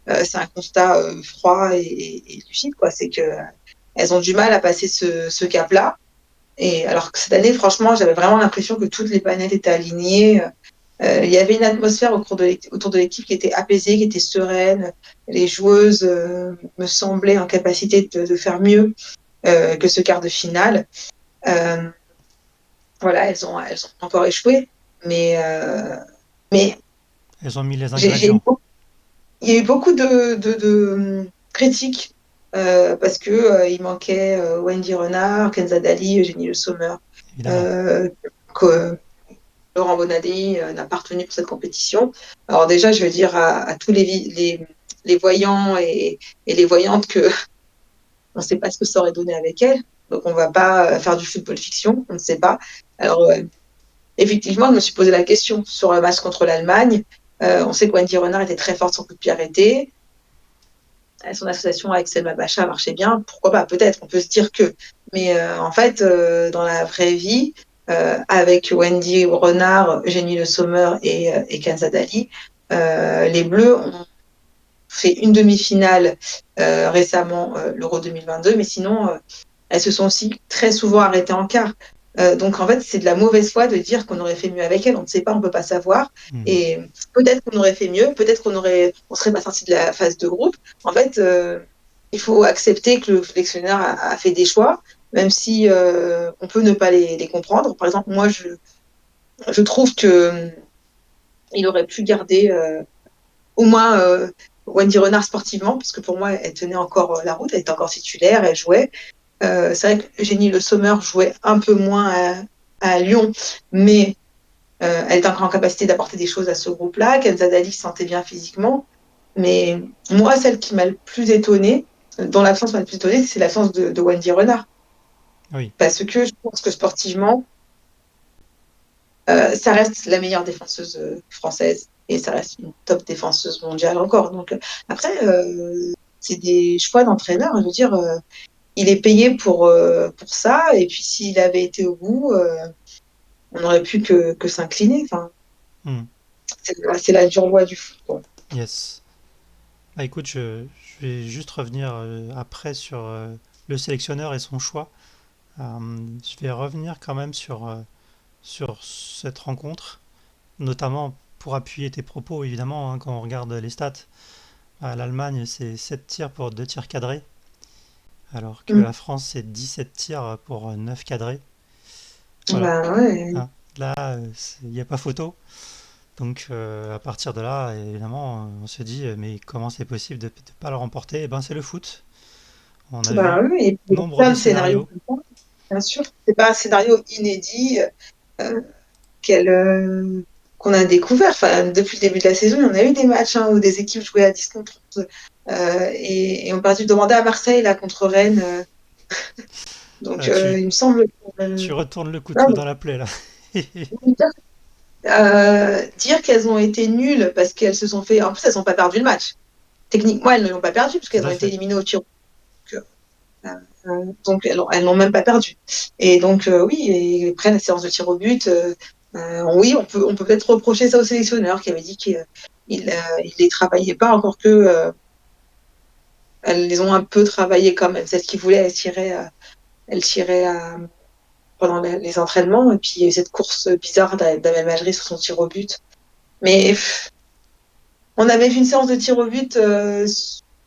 C'est un constat froid et lucide, quoi. C'est que elles ont du mal à passer ce cap-là. Et alors que cette année, franchement, j'avais vraiment l'impression que toutes les planètes étaient alignées. Il y avait une atmosphère autour de l'équipe qui était apaisée, qui était sereine. Les joueuses me semblaient en capacité de faire mieux que ce quart de finale. Euh, voilà, elles ont encore échoué. Mais, mais Elles ont mis les j'ai eu ingrédients, il y a eu beaucoup de critiques parce que il manquait Wendy Renard, Kenza Dali, Eugénie Le Sommer, évidemment. que Laurent Bonadé n'a pas retenu pour cette compétition. Alors déjà, je veux dire à tous les voyants et les voyantes que on ne sait pas ce que ça aurait donné avec elles. Donc on ne va pas faire du football fiction, on ne sait pas. Alors effectivement, je me suis posé la question sur le match contre l'Allemagne. On sait que Wendy Renard était très forte sur coup de pied arrêté. Son association avec Selma Bacha marchait bien. Pourquoi pas? Peut-être, on peut se dire que. Mais en fait, dans la vraie vie, avec Wendy Renard, Eugénie Le Sommer et Kenza Dali, les Bleus ont fait une demi-finale récemment, l'Euro 2022, mais sinon, elles se sont aussi très souvent arrêtées en quart. Donc en fait, c'est de la mauvaise foi de dire qu'on aurait fait mieux avec elles. On ne sait pas, on ne peut pas savoir. Mhm. Et peut-être qu'on aurait fait mieux, peut-être on serait pas sorti de la phase de groupe. En fait, il faut accepter que le sélectionneur a fait des choix, même si on peut ne pas les comprendre. Par exemple, moi, je trouve que il aurait pu garder au moins Wendy Renard sportivement, parce que pour moi, elle tenait encore la route, elle était encore titulaire, elle jouait. C'est vrai que Eugénie Le Sommer jouait un peu moins à Lyon, mais elle était encore en capacité d'apporter des choses à ce groupe-là. Kenza Dali se sentait bien physiquement. Mais moi, celle qui m'a le plus étonnée, dont l'absence m'a le plus étonnée, c'est l'absence de Wendy Renard. Oui, Parce que je pense que sportivement, ça reste la meilleure défenseuse française et ça reste une top défenseuse mondiale encore. Donc après, c'est des choix d'entraîneur. Je veux dire, il est payé pour ça. Et puis s'il avait été au bout, on n'aurait pu que s'incliner. Enfin, hmm, c'est la dure loi du foot, quoi. yes. Bah écoute, je vais juste revenir après sur le sélectionneur et son choix. Je vais revenir quand même sur cette rencontre, notamment pour appuyer tes propos, évidemment, hein, quand on regarde les stats. L'Allemagne, c'est 7 tirs pour 2 tirs cadrés, alors que Mm. la France, c'est 17 tirs pour 9 cadrés. Voilà. Bah ouais. Hein. Là, il n'y a pas photo. Donc à partir de là, évidemment, on se dit, mais comment c'est possible de ne pas le remporter? Eh ben, c'est le foot. On a Bah vu oui, et puis il y a nombre plein de de scénarios scénarios. comme ça, bien sûr. C'est pas un scénario inédit euh, qu'elle, qu'on a découvert. Enfin, depuis le début de la saison, il y en a eu des matchs hein, où des équipes jouaient à 10 contre 11. Et on peut dû demander à Marseille là, contre Rennes. Donc, Euh, tu, il me semble tu que, retournes le non, couteau dans la plaie là. dire qu'elles ont été nulles parce qu'elles se sont fait. En plus, elles n'ont pas perdu le match. Techniquement, elles ne l'ont pas perdu parce Tout qu'elles ont à été fait. éliminées au tir. Donc, elles n'ont même pas perdu. Et donc, oui, ils prennent la séance de tir au but. Oui, on peut peut-être reprocher ça au sélectionneur qui avait dit il les travaillait pas, encore que elles les ont un peu travaillées quand même. Celle qui voulait, elle tirait pendant les entraînements. Et puis, il y a eu cette course bizarre d'Amel Majri sur son tir au but. Mais on avait vu une séance de tir au but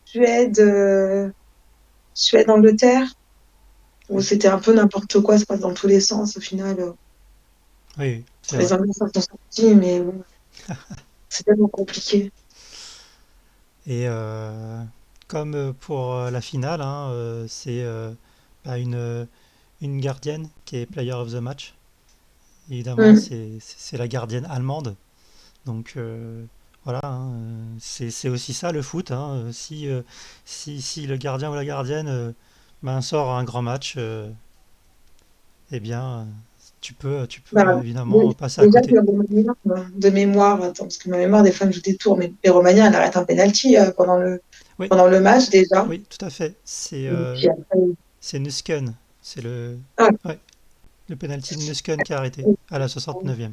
Suède, Suède-Angleterre, où Oui, c'était un peu n'importe quoi, ça passe dans tous les sens au final. oui, oui, c'est Les vrai. Anglais s'en sont sortis, mais bon, c'est tellement compliqué. Et comme pour la finale, hein, c'est bah, une gardienne qui est player of the match. Évidemment, Mm. c'est la gardienne allemande. Donc voilà, hein, c'est aussi ça le foot, hein. Si le gardien ou la gardienne ben, sort un grand match, eh bien tu peux Bah, évidemment passer à déjà que côté. Romagna, de mémoire, attends, parce que ma mémoire, des fois, me joue des tours, mais Romagna, elle arrête un penalty Oui, pendant le match déjà. oui, tout à fait. C'est Et puis après, c'est Nusken. C'est ah, ouais, le penalty de Nusken qui a arrêté à la 69e.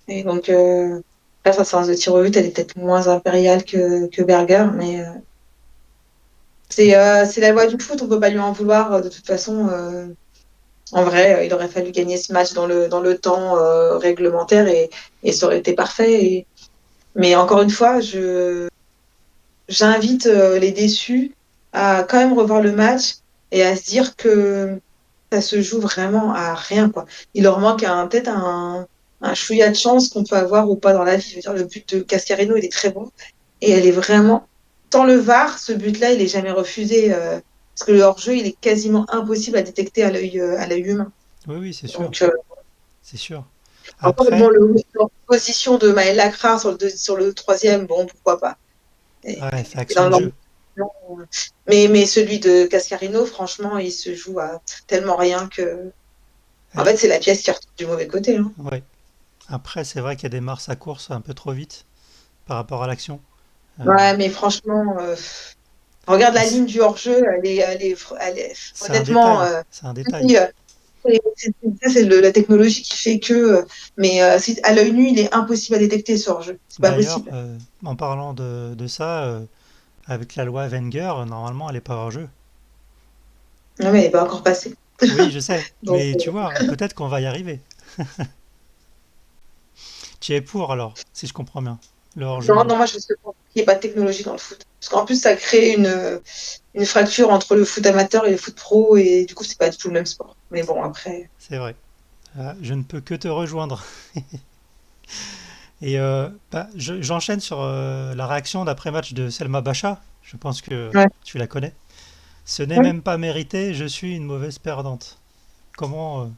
et donc, là, sa séance de tir au but, elle est peut-être moins impériale que Berger, mais c'est la loi du foot, on peut pas lui en vouloir. De toute façon, en vrai, il aurait fallu gagner ce match dans le temps réglementaire et ça aurait été parfait. Mais encore une fois, j'invite les déçus à quand même revoir le match et à se dire que ça se joue vraiment à rien, quoi. Il leur manque peut-être un chouïa de chance qu'on peut avoir ou pas dans la vie. Je veux dire, le but de Cascarino, il est très beau. Et elle est vraiment. Sans le VAR, ce but-là, il est jamais refusé. Parce que le hors-jeu, il est quasiment impossible à détecter à l'œil humain. Oui, oui, c'est sûr, Donc, c'est sûr. encore bon, Après, la position de Maël Lacrar sur le troisième, bon, pourquoi pas. Et, ouais, c'est et action dans de le jeu. mais celui de Cascarino, franchement, il se joue à tellement rien que. En Elle- fait, c'est la pièce qui retourne du mauvais côté. Hein. ouais. Après, c'est vrai qu'elle démarre sa course un peu trop vite par rapport à l'action. Euh, Ouais, mais franchement, regarde mais la ligne du hors-jeu, c'est un honnêtement, détail, c'est un détail. oui, c'est la technologie qui fait que. Mais à l'œil nu, il est impossible à détecter ce hors-jeu. C'est pas D'ailleurs, possible. en parlant de ça, avec la loi Wenger, normalement, elle est pas hors jeu. Non, mais il n'est pas encore passé. Oui, je sais, Donc, mais tu vois, peut-être qu'on va y arriver. Tu es pour alors, si je comprends bien, le hors-jeu. non, non, moi, je suis pour qu'il n'y ait pas de technologie dans le foot. Parce qu'en plus, ça crée une fracture entre le foot amateur et le foot pro, et du coup, c'est pas du tout le même sport. Mais bon, après. C'est vrai. Je ne peux que te rejoindre. Et j'enchaîne sur la réaction d'après-match de Selma Bacha. Je pense que Ouais. tu la connais. Ce n'est Ouais. même pas mérité, je suis une mauvaise perdante. Comment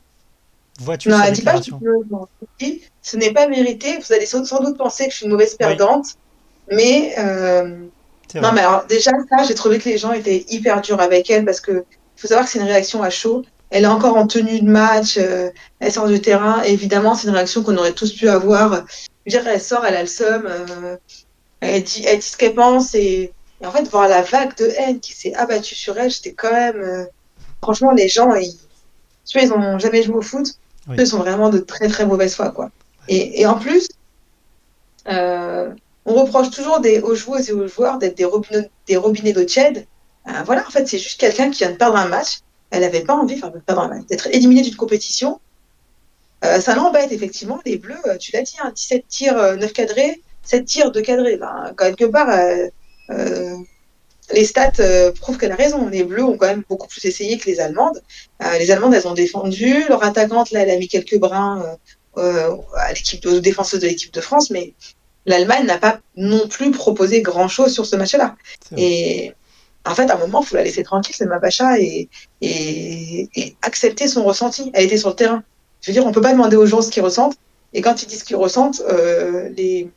vois-tu Non, sa elle dit pas déclaration? non. Elle dit, ce n'est pas mérité. Vous allez sans doute penser que je suis une mauvaise Oui, perdante, mais c'est non, vrai. mais alors déjà, ça, j'ai trouvé que les gens étaient hyper durs avec elle parce que il faut savoir que c'est une réaction à chaud. Elle est encore en tenue de match, elle sort du terrain. Et évidemment, c'est une réaction qu'on aurait tous pu avoir. Je veux dire, elle sort, elle a le seum, elle dit ce qu'elle pense. Et en fait, voir la vague de haine qui s'est abattue sur elle, j'étais quand même. Franchement, les gens, soit ils ont jamais joué au foot, soit Oui. ils sont vraiment de très très mauvaise foi, quoi. Et en plus, on reproche toujours aux joueuses et aux joueurs d'être des robinets d'eau tiède. Voilà, en fait, c'est juste quelqu'un qui vient de perdre un match. Elle n'avait pas envie, enfin, de perdre un match, d'être éliminée d'une compétition. Ça l'embête, effectivement. Les Bleus, tu l'as dit, hein, 17 tirs, 9 cadrés, 7 tirs, 2 cadrés. Ben, quelque part, euh, les stats prouvent qu'elle a raison. Les Bleus ont quand même beaucoup plus essayé que les Allemandes, elles ont défendu. Leur attaquante, là, elle a mis quelques brins à aux défenseuses de l'équipe de France, mais l'Allemagne n'a pas non plus proposé grand-chose sur ce match-là. C'est vrai. Et en fait, à un moment, il faut la laisser tranquille, c'est Pacha, et accepter son ressenti. Elle était sur le terrain. Je veux dire, on ne peut pas demander aux gens ce qu'ils ressentent. Et quand ils disent ce qu'ils ressentent, les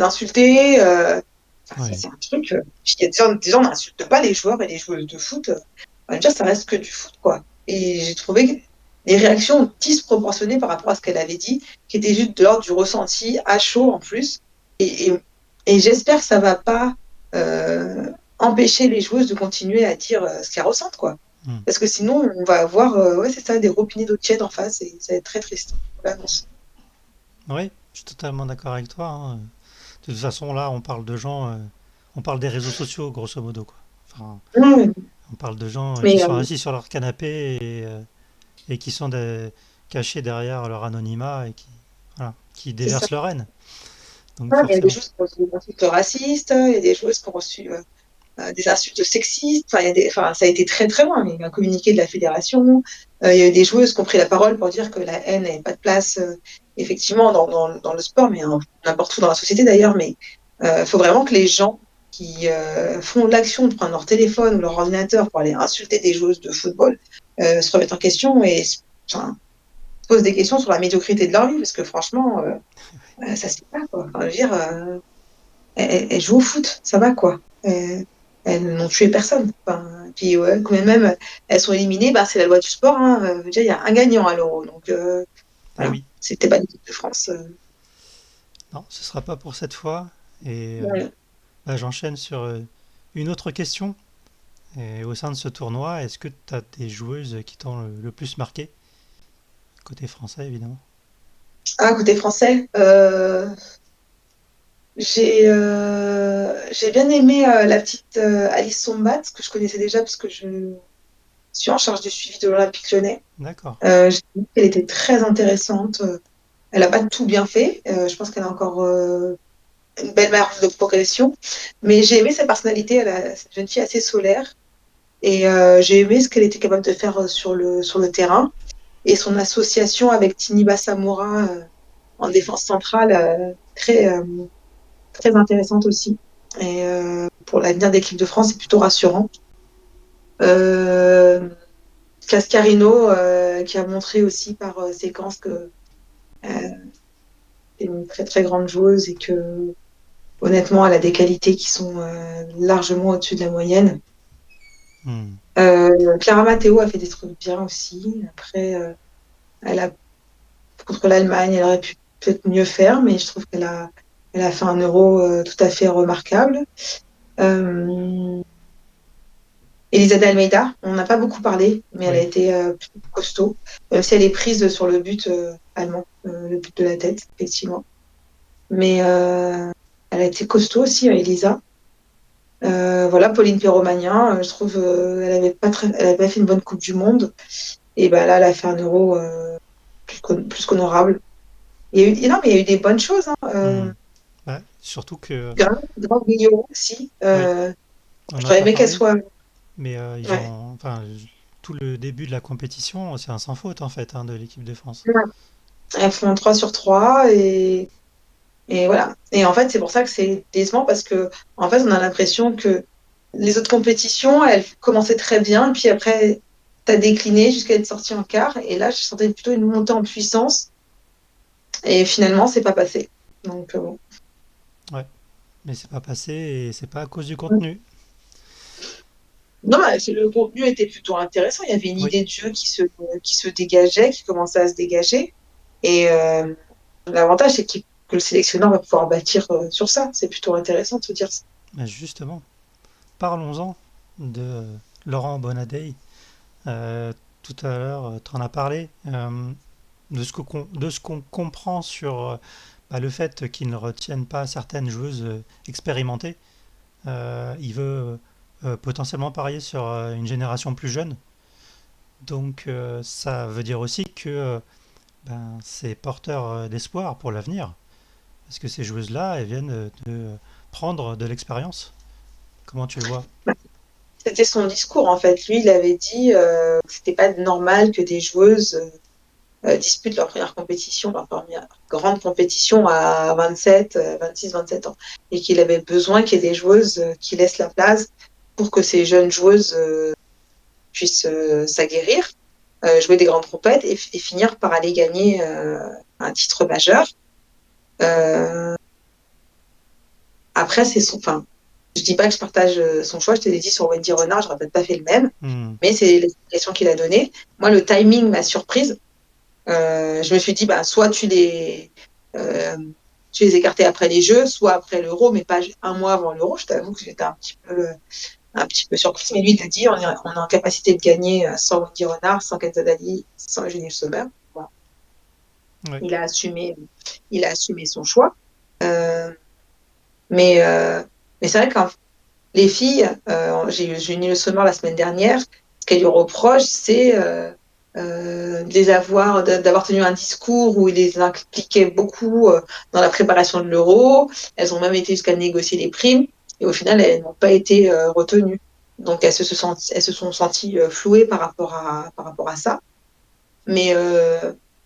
insulter, enfin, ça, Oui. c'est un truc. Il y a des gens n'insultent pas les joueurs et les joueuses de foot. On va dire, ça reste que du foot, quoi. Et j'ai trouvé des réactions disproportionnées par rapport à ce qu'elle avait dit, qui étaient juste de l'ordre du ressenti, à chaud en plus. Et, et, et j'espère que ça va pas empêcher les joueuses de continuer à dire ce qu'elles ressentent, quoi. Hmm. Parce que sinon, on va avoir, ouais, c'est ça, des robinets d'eau tiède en face, et ça va être très triste. Voilà, bon. Oui, je suis totalement d'accord avec toi, hein. De toute façon, là, on parle de gens, on parle des réseaux sociaux, grosso modo, quoi. Enfin, Ouais, on parle de gens qui mais sont assis sur leur canapé et qui sont cachés derrière leur anonymat et voilà, qui c'est ça. déversent leur haine. Donc Voilà, il y a des forcément. choses qui ont reçu des insultes racistes, il y a des choses qui ont reçu des insultes sexistes. Enfin, enfin, ça a été très très loin. Il y a eu un communiqué de la fédération. Il y a eu des joueuses qui ont pris la parole pour dire que la haine n'avait pas de place, effectivement, dans le sport, mais n'importe où dans la société d'ailleurs. Mais il faut vraiment que les gens qui font l'action de prendre leur téléphone ou leur ordinateur pour aller insulter des joueuses de football se remettent en question et enfin, se posent des questions sur la médiocrité de leur vie, parce que franchement, ça se fait pas, quoi. Enfin, je veux dire, elles jouent au foot, ça va quoi. Elles n'ont tué personne. Enfin, puis ouais, quand même elles sont éliminées, bah, c'est la loi du sport. Hein. Je veux dire, il y a un gagnant à l'Euro. Donc Eh voilà, oui, c'était pas l'équipe de France. non, ce sera pas pour cette fois. Et Ouais. j'enchaîne sur une autre question. Et au sein de ce tournoi, est-ce que tu as des joueuses qui t'ont le plus marqué? Côté français, évidemment. Ah, côté français, j'ai bien aimé la petite Alice Sombat, que je connaissais déjà parce que je suis en charge du suivi de l'Olympique Lyonnais. D'accord. J'ai trouvé qu'elle était très intéressante. Elle a pas tout bien fait. Je pense qu'elle a encore une belle marge de progression. Mais j'ai aimé sa personnalité. C'est une jeune fille assez solaire. Et j'ai aimé ce qu'elle était capable de faire sur le terrain. Et son association avec Tiniba Samoura en défense centrale, très intéressante aussi. Et pour l'avenir d'équipe de France, c'est plutôt rassurant. Euh, Cascarino, qui a montré aussi par séquence que c'est une très très grande joueuse et que honnêtement, elle a des qualités qui sont largement au-dessus de la moyenne. Hmm. Clara Matteo a fait des trucs bien aussi. Après, elle a, contre l'Allemagne, elle aurait pu peut-être mieux faire, mais je trouve elle a fait un euro tout à fait remarquable. Euh, Elisa de Almeida, on n'a pas beaucoup parlé, mais elle a Oui. été plutôt costaud, même si elle est prise sur le but allemand, le but de la tête, effectivement. Mais elle a été costaud aussi, Elisa. Voilà, Pauline Perromagnin, je trouve elle avait pas fait une bonne Coupe du Monde. Et ben là, elle a fait un euro plus qu'honorable. Non, mais il y a eu des bonnes choses. Hein. Hmm. Ouais. Surtout que, Grande Guillaume aussi. oui, on n'a J'aurais pas aimé qu'elle parlé, soit. mais ils Ouais. ont, enfin, tout le début de la compétition, c'est un sans faute en fait hein, de l'équipe de France. Ouais. Elles font 3 sur 3 et voilà. Et en fait, c'est pour ça que c'est décevant parce que, en fait, on a l'impression que les autres compétitions, elles commençaient très bien, et puis après, t'as décliné jusqu'à être sorti en quart. Et là, je sentais plutôt une montée en puissance. Et finalement, c'est pas passé. Donc, bon. Ouais, mais c'est pas passé et c'est pas à cause du contenu. Non, mais le contenu était plutôt intéressant. Il y avait une Oui, idée de jeu qui se dégageait, qui commençait à se dégager. Et l'avantage, c'est que le sélectionneur va pouvoir bâtir sur ça. C'est plutôt intéressant de se dire ça. mais justement, parlons-en de Laurent Bonadei. Euh, Tout à l'heure, tu en as parlé. De ce qu'on comprend sur bah, le fait qu'ils ne retiennent pas certaines joueuses expérimentées. Il veut potentiellement parier sur une génération plus jeune. Donc ça veut dire aussi que ben, c'est porteur d'espoir pour l'avenir. Parce que ces joueuses-là, elles viennent de prendre de l'expérience. Comment tu le vois? C'était son discours, en fait. Lui, il avait dit que c'était pas normal que des joueuses disputent leur première compétition, leur première grande compétition à 27, 26, 27 ans. Et qu'il avait besoin qu'il y ait des joueuses qui laissent la place pour que ces jeunes joueuses puissent s'aguerrir, jouer des grandes compètes et finir par aller gagner un titre majeur. Euh, Après, c'est son. Enfin, je dis pas que je partage son choix. Je te l'ai dit sur Wendy Renard, j'aurais peut-être pas fait le même, Hmm. mais c'est l'explication qu'il a donnée. Moi, le timing m'a surprise. Je me suis dit, bah, soit euh, tu les écartais après les Jeux, soit après l'Euro, mais pas un mois avant l'Euro. Je t'avoue que j'étais un petit peu surprise. Mais lui, il a dit, on est en capacité de gagner sans Wendy Renard, sans Kenza Dali, sans Eugénie Sommer. Voilà. Ouais. Il a assumé, il a assumé son choix. Euh, mais euh, mais c'est vrai que les filles, j'ai eu Nils Sommer la semaine dernière, ce qu'elle lui reproche, c'est d'avoir tenu un discours où il les impliquait beaucoup dans la préparation de l'euro. Elles ont même été jusqu'à négocier les primes et au final, elles n'ont pas été retenues. Donc, elles se sont senties flouées par rapport à ça. Mais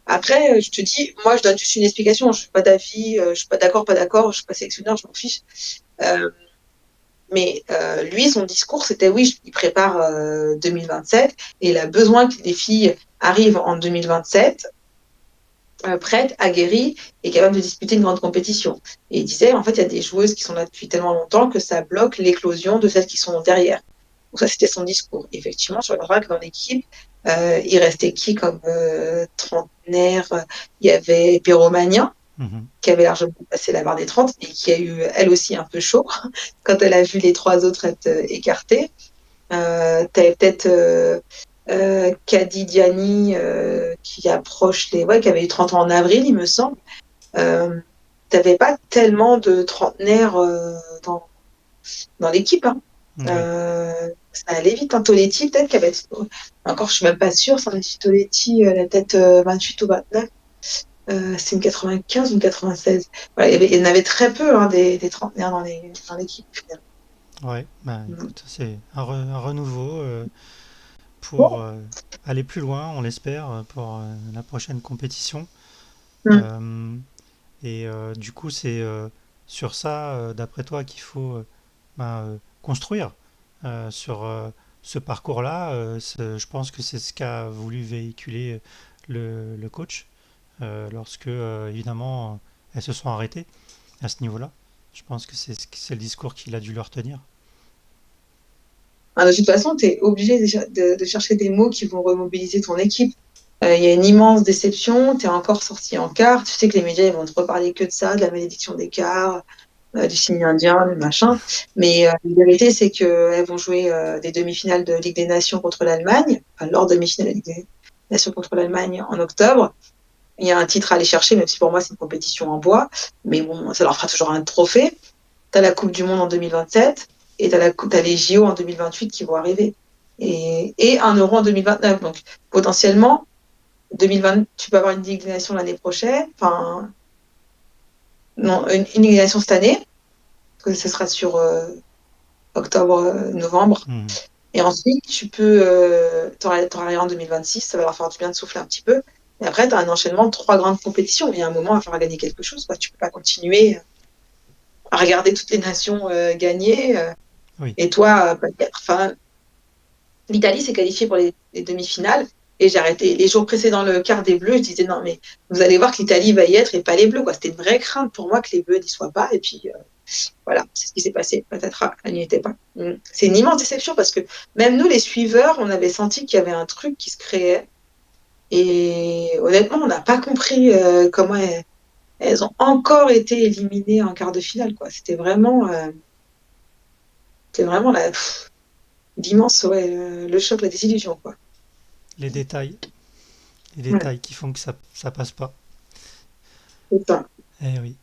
après, je te dis, moi, je donne juste une explication. Je suis pas d'avis, je suis pas d'accord, pas d'accord, je suis pas sélectionneur, je m'en fiche. Euh, mais lui, son discours, c'était oui, il prépare 2027 et il a besoin que les filles arrivent en 2027 prêtes, aguerries et capables de disputer une grande compétition. Et il disait, en fait, il y a des joueuses qui sont là depuis tellement longtemps que ça bloque l'éclosion de celles qui sont derrière. Donc ça, c'était son discours. Effectivement, sur le que dans l'équipe, il restait qui comme trentenaire? Il y avait Péromania, Mhm. qui avait largement passé la barre des 30 et qui a eu elle aussi un peu chaud quand elle a vu les trois autres être écartées. Tu avais peut-être Kadi Diani qui approche ouais, qui avait eu 30 ans en avril, il me semble. Tu n'avais pas tellement de trentenaires dans l'équipe. Hein. Oui. Ça allait vite. Hein. Toletti, peut-être, qui avait. Encore, je suis même pas sûre. Sandy Toletti, elle a peut-être 28 ou 29. C'est une 95 ou une 96. Voilà, il y en avait très peu hein, des trentenaires dans l'équipe. Finalement. Ouais. Bah, Mm. écoute, c'est un renouveau pour Bon. aller plus loin, on l'espère, pour la prochaine compétition. Mm. Euh, et du coup, c'est sur ça, d'après toi, qu'il faut bah, construire sur ce parcours-là. Je pense que c'est ce qu'a voulu véhiculer le coach lorsque, évidemment, elles se sont arrêtées à ce niveau-là. Je pense que c'est le discours qu'il a dû leur tenir. Ah, de toute façon, tu es obligé de chercher des mots qui vont remobiliser ton équipe. Il y a une immense déception, tu es encore sorti en quart, tu sais que les médias ils vont te reparler que de ça, de la malédiction des quarts, du signe indien, du machin. Mais la vérité, c'est qu'elles vont jouer des demi-finales de Ligue des Nations contre l'Allemagne, enfin leur demi-finale de Ligue des Nations contre l'Allemagne en octobre. Il y a un titre à aller chercher, même si pour moi c'est une compétition en bois, mais bon, ça leur fera toujours un trophée. Tu as la Coupe du Monde en 2027 et tu as les JO en 2028 qui vont arriver. Et un Euro en 2029. Donc potentiellement, 2020, tu peux avoir une Ligue des Nations l'année prochaine. Enfin, non, une élimination cette année, parce que ce sera sur octobre-novembre. Mhm. Et ensuite, t'auras rien en 2026, ça va leur faire du bien de souffler un petit peu. Et après, tu as un enchaînement de 3 grandes compétitions. Il y a un moment, il va falloir gagner quelque chose, quoi. Tu peux pas continuer à regarder toutes les nations gagner. Oui, Et toi, peut-être. Enfin, l'Italie s'est qualifiée pour les demi-finales. Et j'ai arrêté. Les jours précédents le quart des Bleus, je disais non, mais vous allez voir que l'Italie va y être et pas les Bleus, quoi. C'était une vraie crainte pour moi que les Bleus n'y soient pas. Et puis, voilà, c'est ce qui s'est passé. Patatras, elle n'y était pas. C'est une immense déception parce que même nous, les suiveurs, on avait senti qu'il y avait un truc qui se créait. Et honnêtement, on n'a pas compris comment elles ont encore été éliminées en quart de finale, quoi. C'était vraiment l'immense, ouais, le choc, la désillusion, quoi. les détails, les Ouais, détails qui font que ça passe pas. c'est ça. Eh oui.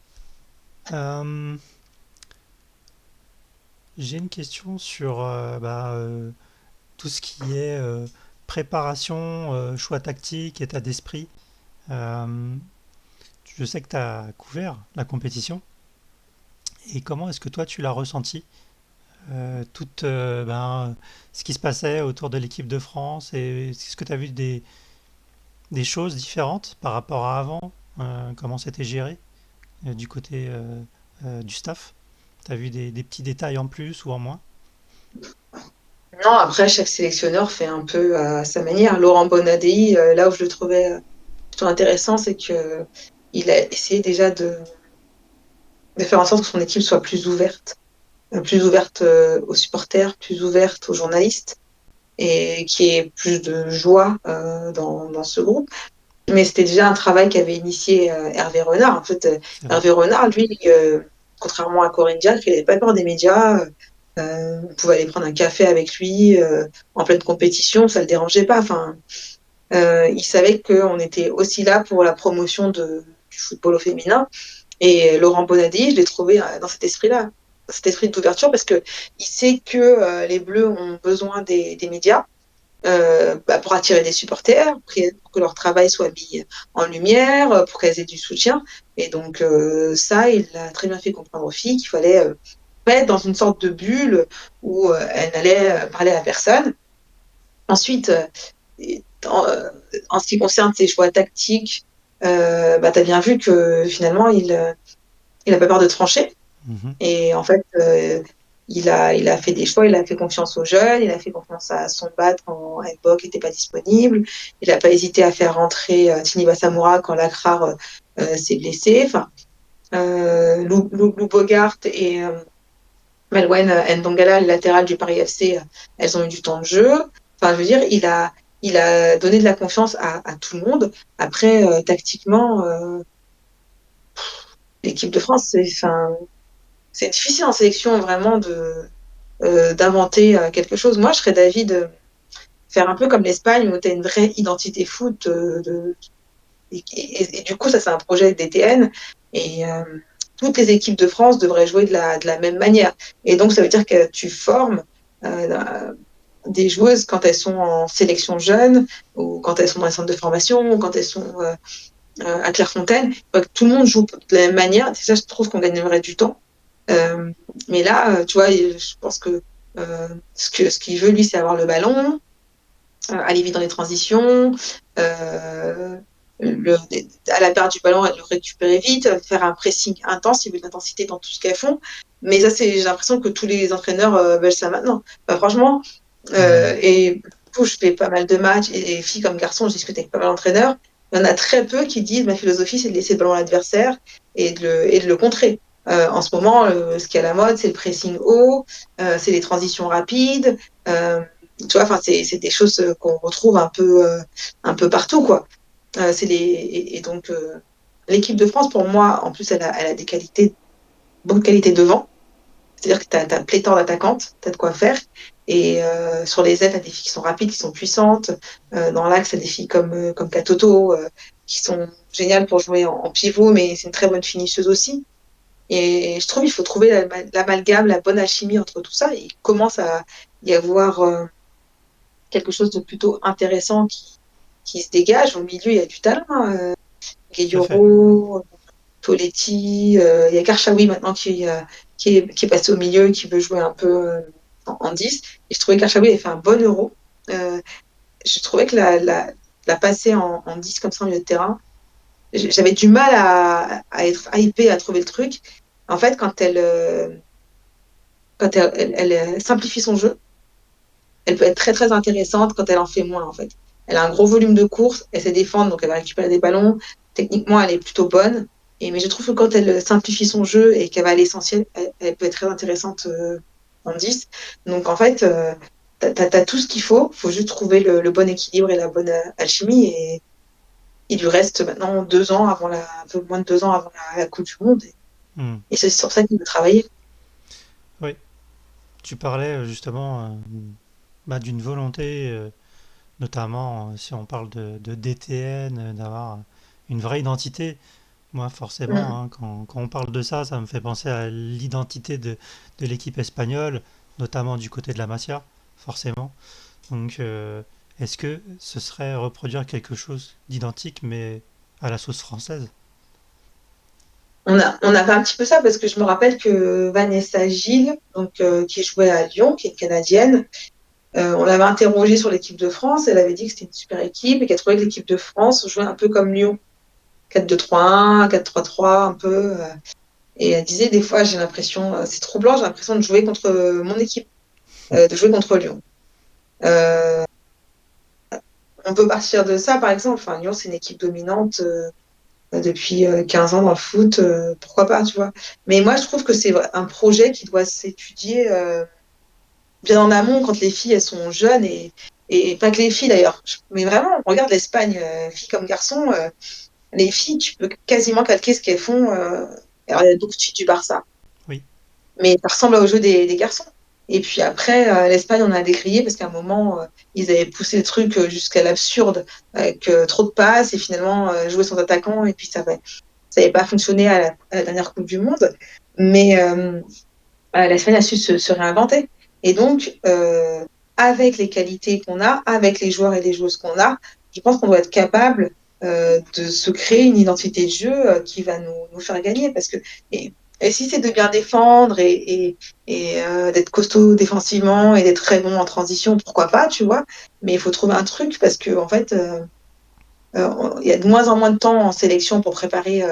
Euh, j'ai une question sur tout ce qui est préparation, choix tactique, état d'esprit. Euh, je sais que tu as couvert la compétition. Et comment est-ce que toi tu l'as ressenti tout ce qui se passait autour de l'équipe de France et est-ce que tu as vu des choses différentes par rapport à avant, comment c'était géré du côté du staff? Tu as vu des petits détails en plus ou en moins? Non, après, chaque sélectionneur fait un peu à sa manière. Laurent Bonadei, là où je le trouvais plutôt intéressant, c'est que il a essayé déjà de faire en sorte que son équipe soit plus ouverte aux supporters, plus ouverte aux journalistes, et qui ait plus de joie dans ce groupe. Mais c'était déjà un travail qu'avait initié Hervé Renard. En fait, C'est vrai. Hervé Renard, lui, contrairement à Corinne Diacre, il n'avait pas peur des médias. On pouvait aller prendre un café avec lui en pleine compétition, ça ne le dérangeait pas. Enfin, il savait qu'on était aussi là pour la promotion du football au féminin. Et Laurent Bonadi, je l'ai trouvé dans cet esprit-là, dans cet esprit d'ouverture, parce que il sait que les Bleus ont besoin des médias pour attirer des supporters, pour que leur travail soit mis en lumière, pour qu'elles aient du soutien. Et donc ça, il a très bien fait comprendre aux filles qu'il fallait pas être dans une sorte de bulle où elles n'allaient parler à personne. Ensuite, en ce qui concerne ses choix tactiques, tu as bien vu que finalement, il a pas peur de trancher. Mhm. Et en fait, il a fait des choix, il a fait confiance aux jeunes, il a fait confiance à son bat quand Mbok n'était pas disponible. Il n'a pas hésité à faire rentrer Tini Bassamura quand Lakrar s'est blessé. Enfin, Lou Bogart et Melwen Ndongala, le latéral du Paris FC, elles ont eu du temps de jeu. Enfin, je veux dire, il a donné de la confiance à tout le monde. Après, tactiquement, l'équipe de France, c'est difficile en sélection vraiment d'inventer quelque chose. Moi, je serais d'avis de faire un peu comme l'Espagne où tu as une vraie identité foot. Et du coup, ça, c'est un projet d'ETN. Et toutes les équipes de France devraient jouer de la même manière. Et donc, ça veut dire que tu formes des joueuses quand elles sont en sélection jeune ou quand elles sont dans les centres de formation ou quand elles sont à Clairefontaine. Que tout le monde joue de la même manière. Déjà, je trouve qu'on gagnerait du temps. Euh, mais là, tu vois, je pense que ce qu'il veut, lui, c'est avoir le ballon, aller vite dans les transitions, euh, le, à la perte du ballon, le récupérer vite, faire un pressing intense, il veut de l'intensité dans tout ce qu'elles font. Mais ça, j'ai l'impression que tous les entraîneurs veulent ça maintenant. Enfin, franchement, Mhm. et du coup, je fais pas mal de matchs, et filles comme garçons, je discute avec pas mal d'entraîneurs. Il y en a très peu qui disent ma philosophie, c'est de laisser le ballon à l'adversaire et de le contrer. En ce moment, ce qui est à la mode, c'est le pressing haut, c'est les transitions rapides. Tu vois, enfin, c'est des choses qu'on retrouve un peu partout, quoi. Et donc, l'équipe de France, pour moi, en plus, elle a des qualités, beaucoup de qualités devant. C'est-à-dire que tu as pléthore d'attaquantes, tu as de quoi faire. Et sur les ailes, tu as des filles qui sont rapides, qui sont puissantes. Dans l'axe, tu as des filles comme Katoto, qui sont géniales pour jouer en pivot, mais c'est une très bonne finisseuse aussi. Et je trouve qu'il faut trouver l'amalgame, la bonne alchimie entre tout ça. Il commence à y avoir quelque chose de plutôt intéressant qui se dégage. Au milieu, il y a du talent, hein. Tout à fait. Gueye-Rot, Toletti, il y a Karchaoui maintenant qui est passé au milieu, qui veut jouer un peu en 10. Et je trouvais que Karchaoui avait fait un bon Euro. Euh, je trouvais que la passer en 10 comme ça en milieu de terrain, j'avais du mal à être hypée, à trouver le truc. En fait, quand elle simplifie son jeu, elle peut être très très intéressante quand elle en fait moins en fait. Elle a un gros volume de course, elle sait défendre, donc elle va récupérer des ballons. Techniquement, elle est plutôt bonne. Mais je trouve que quand elle simplifie son jeu et qu'elle va à l'essentiel, elle peut être très intéressante en 10. Donc en fait, t'as tout ce qu'il faut juste trouver le bon équilibre et la bonne alchimie. Et il lui reste maintenant 2 ans avant un peu moins de 2 ans avant la Coupe du Monde. Hmm. Et c'est sur ça qu'il veut travailler. Oui, tu parlais justement bah, d'une volonté, notamment si on parle de DTN, d'avoir une vraie identité. Moi, forcément, Mm. hein, quand on parle de ça, ça me fait penser à l'identité de l'équipe espagnole, notamment du côté de la Masia, forcément. Donc, est-ce que ce serait reproduire quelque chose d'identique, mais à la sauce française? On a fait un petit peu ça parce que je me rappelle que Vanessa Gilles, donc, qui jouait à Lyon, qui est une Canadienne, on l'avait interrogée sur l'équipe de France. Elle avait dit que c'était une super équipe et qu'elle trouvait que l'équipe de France jouait un peu comme Lyon, 4-2-3-1, 4-3-3, un peu. Et elle disait des fois, j'ai l'impression, c'est troublant, j'ai l'impression de jouer contre mon équipe, de jouer contre Lyon. Euh, on peut partir de ça, par exemple. Enfin, Lyon, c'est une équipe dominante. Depuis 15 ans dans le foot, pourquoi pas, tu vois. Mais moi, je trouve que c'est un projet qui doit s'étudier bien en amont quand les filles, elles sont jeunes et pas que les filles d'ailleurs. Mais vraiment, on regarde l'Espagne, filles comme garçons, les filles, tu peux quasiment calquer ce qu'elles font. Alors, il y a beaucoup de filles du Barça, Oui. mais ça ressemble au jeu des garçons. Et puis après, l'Espagne, on a décrié parce qu'à un moment, ils avaient poussé le truc jusqu'à l'absurde avec trop de passes et finalement jouer sans attaquant et puis ça n'avait pas fonctionné à la dernière Coupe du Monde, mais l'Espagne a su se réinventer. Et donc, avec les qualités qu'on a, avec les joueurs et les joueuses qu'on a, je pense qu'on doit être capable de se créer une identité de jeu qui va nous faire gagner. Et si c'est de bien défendre et d'être costaud défensivement et d'être très bon en transition, pourquoi pas, tu vois. Mais il faut trouver un truc parce que, en fait, il y a de moins en moins de temps en sélection pour préparer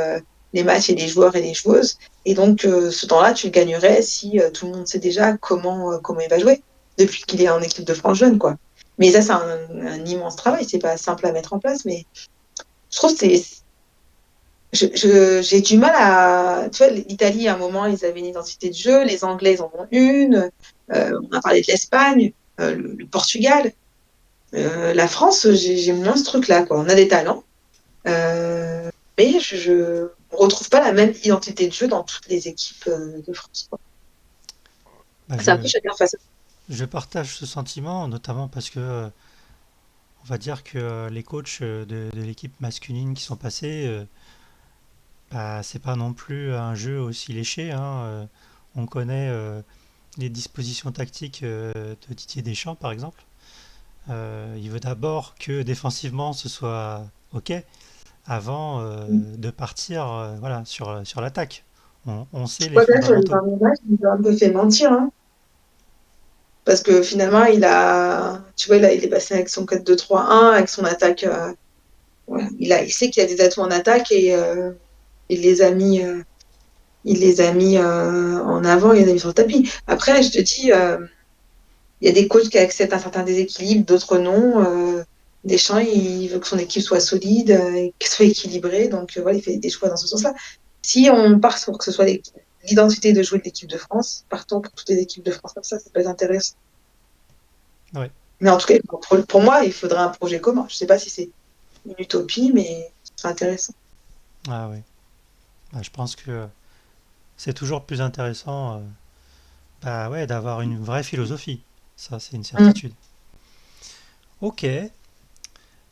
les matchs et les joueurs et les joueuses. Et donc, ce temps-là, tu le gagnerais si tout le monde sait déjà comment il va jouer depuis qu'il est en équipe de France jeune, quoi. Mais ça, c'est un immense travail. C'est pas simple à mettre en place, mais je trouve que j'ai du mal à. Tu vois, l'Italie, à un moment, ils avaient une identité de jeu. Les Anglais, ils en ont une. On a parlé de l'Espagne, le Portugal. La France, j'ai moins ce truc-là, quoi. On a des talents. Mais on retrouve pas la même identité de jeu dans toutes les équipes de France, quoi. Bah, C'est un peu chacun face à je partage ce sentiment, notamment parce que on va dire que les coachs de l'équipe masculine qui sont passés, bah, c'est pas non plus un jeu aussi léché, hein. On connaît les dispositions tactiques de Didier Deschamps, par exemple. Il veut d'abord que défensivement ce soit OK avant soi. de partir voilà, sur l'attaque. On Je sait les crois que là, sur les fondamentaux. derniers matchs, il nous a un peu fait mentir, hein, parce que finalement, tu vois, il est passé avec son 4-2-3-1, avec son attaque. Voilà. Il sait qu'il a des atouts en attaque et il les a mis, en avant, il les a mis sur le tapis. Après, je te dis, il y a des coachs qui acceptent un certain déséquilibre, d'autres non. Deschamps, il veut que son équipe soit solide, et qu'elle soit équilibrée. Donc, voilà, il fait des choix dans ce sens-là. Si on part pour que ce soit l'identité de jouer de l'équipe de France, partons pour toutes les équipes de France comme ça peut être intéressant. Ouais. Mais en tout cas, pour moi, il faudrait un projet commun. Je ne sais pas si c'est une utopie, mais c'est intéressant. Ah ouais. Bah, je pense que c'est toujours plus intéressant bah ouais, d'avoir une vraie philosophie. Ça, c'est une Mm. certitude. Ok.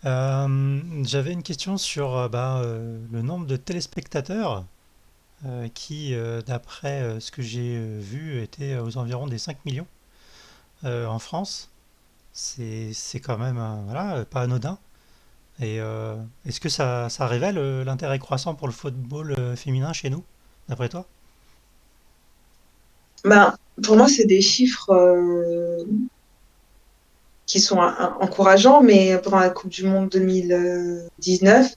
J'avais une question sur le nombre de téléspectateurs qui, d'après ce que j'ai vu, était aux environs des 5 millions en France. C'est quand même voilà, pas anodin. Et est-ce que ça révèle l'intérêt croissant pour le football féminin chez nous, d'après toi? Ben, pour moi, c'est des chiffres qui sont encourageants, mais pendant la Coupe du Monde 2019,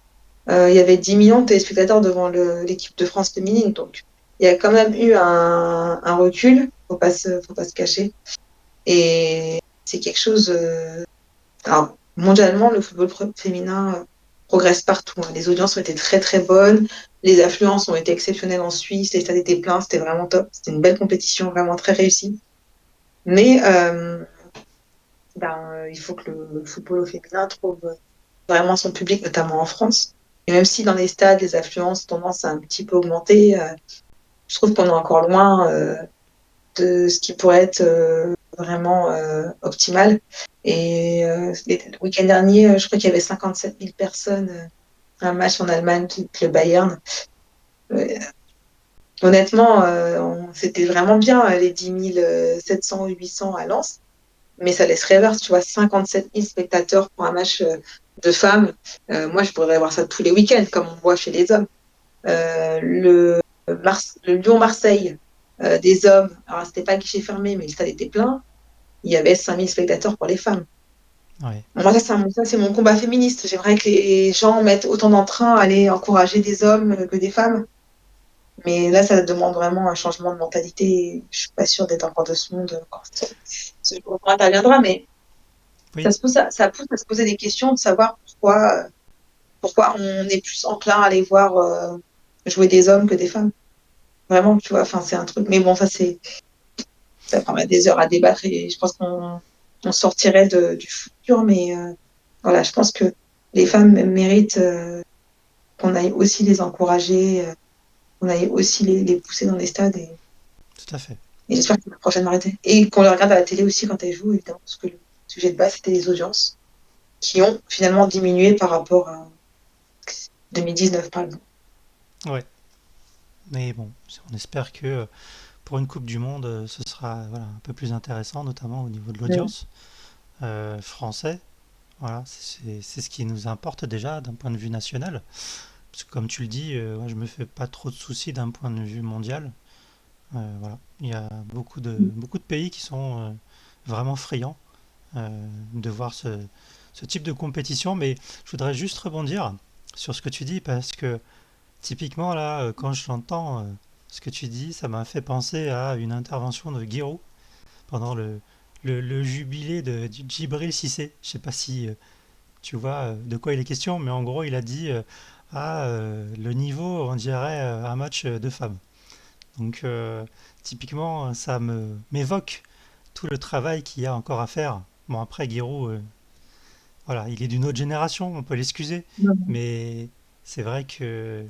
il y avait 10 millions de téléspectateurs devant l'équipe de France féminine. Donc, il y a quand même eu un recul, faut pas se cacher. Et c'est quelque chose. Alors, mondialement, le football féminin progresse partout, hein. Les audiences ont été très très bonnes, les affluences ont été exceptionnelles en Suisse, les stades étaient pleins, c'était vraiment top. C'était une belle compétition, vraiment très réussie. Mais il faut que le football au féminin trouve vraiment son public, notamment en France. Et même si dans les stades, les affluences ont tendance à un petit peu augmenter, je trouve qu'on est encore loin de ce qui pourrait être vraiment optimal. Et le week-end dernier, je crois qu'il y avait 57 000 personnes, un match en Allemagne contre le Bayern. Euh, Honnêtement, c'était vraiment bien les 10 700 ou 800 à Lens, mais ça laisse rêveur, tu vois, 57 000 spectateurs pour un match de femmes. Moi, je pourrais voir ça tous les week-ends, comme on voit chez les hommes. Le Lyon-Marseille des hommes, alors c'était pas guichet fermé, mais le stade était plein. Il y avait 5 000 spectateurs pour les femmes. Ouais, Moi, ça, c'est mon combat féministe. J'aimerais que les gens mettent autant d'entrain à aller encourager des hommes que des femmes. Mais là, ça demande vraiment un changement de mentalité. Je suis pas sûre d'être encore de ce monde quand ce jour interviendra, mais oui, ça pousse à se poser des questions, de savoir pourquoi on est plus enclin à aller voir jouer des hommes que des femmes. Vraiment, tu vois, enfin, c'est un truc. Mais bon, ça prendrait des heures à débattre et je pense qu'on sortirait du futur. Mais voilà, je pense que les femmes méritent qu'on aille aussi les encourager, qu'on aille aussi les pousser dans les stades tout à fait. et j'espère que c'est la prochaine arrêter. Et qu'on les regarde à la télé aussi quand elles jouent, évidemment, parce que le sujet de base, c'était les audiences qui ont finalement diminué par rapport à 2019, par exemple. Ouais, mais bon, on espère que pour une Coupe du Monde, ce sera voilà, un peu plus intéressant, notamment au niveau de Mm. l'audience français. Voilà, c'est ce qui nous importe déjà d'un point de vue national. Parce que comme tu le dis, ouais, je me fais pas trop de soucis d'un point de vue mondial. Voilà, il y a beaucoup de pays qui sont vraiment friands de voir ce type de compétition. Mais je voudrais juste rebondir sur ce que tu dis parce que typiquement là, quand j'entends ce que tu dis, ça m'a fait penser à une intervention de Giroud pendant le jubilé du Djibril Cissé. Je sais pas si tu vois de quoi il est question, mais en gros, il a dit le niveau, on dirait un match de femmes. Donc, typiquement, ça m'évoque tout le travail qu'il y a encore à faire. Bon, après, Giroud, voilà, il est d'une autre génération, on peut l'excuser, Mm. mais c'est vrai que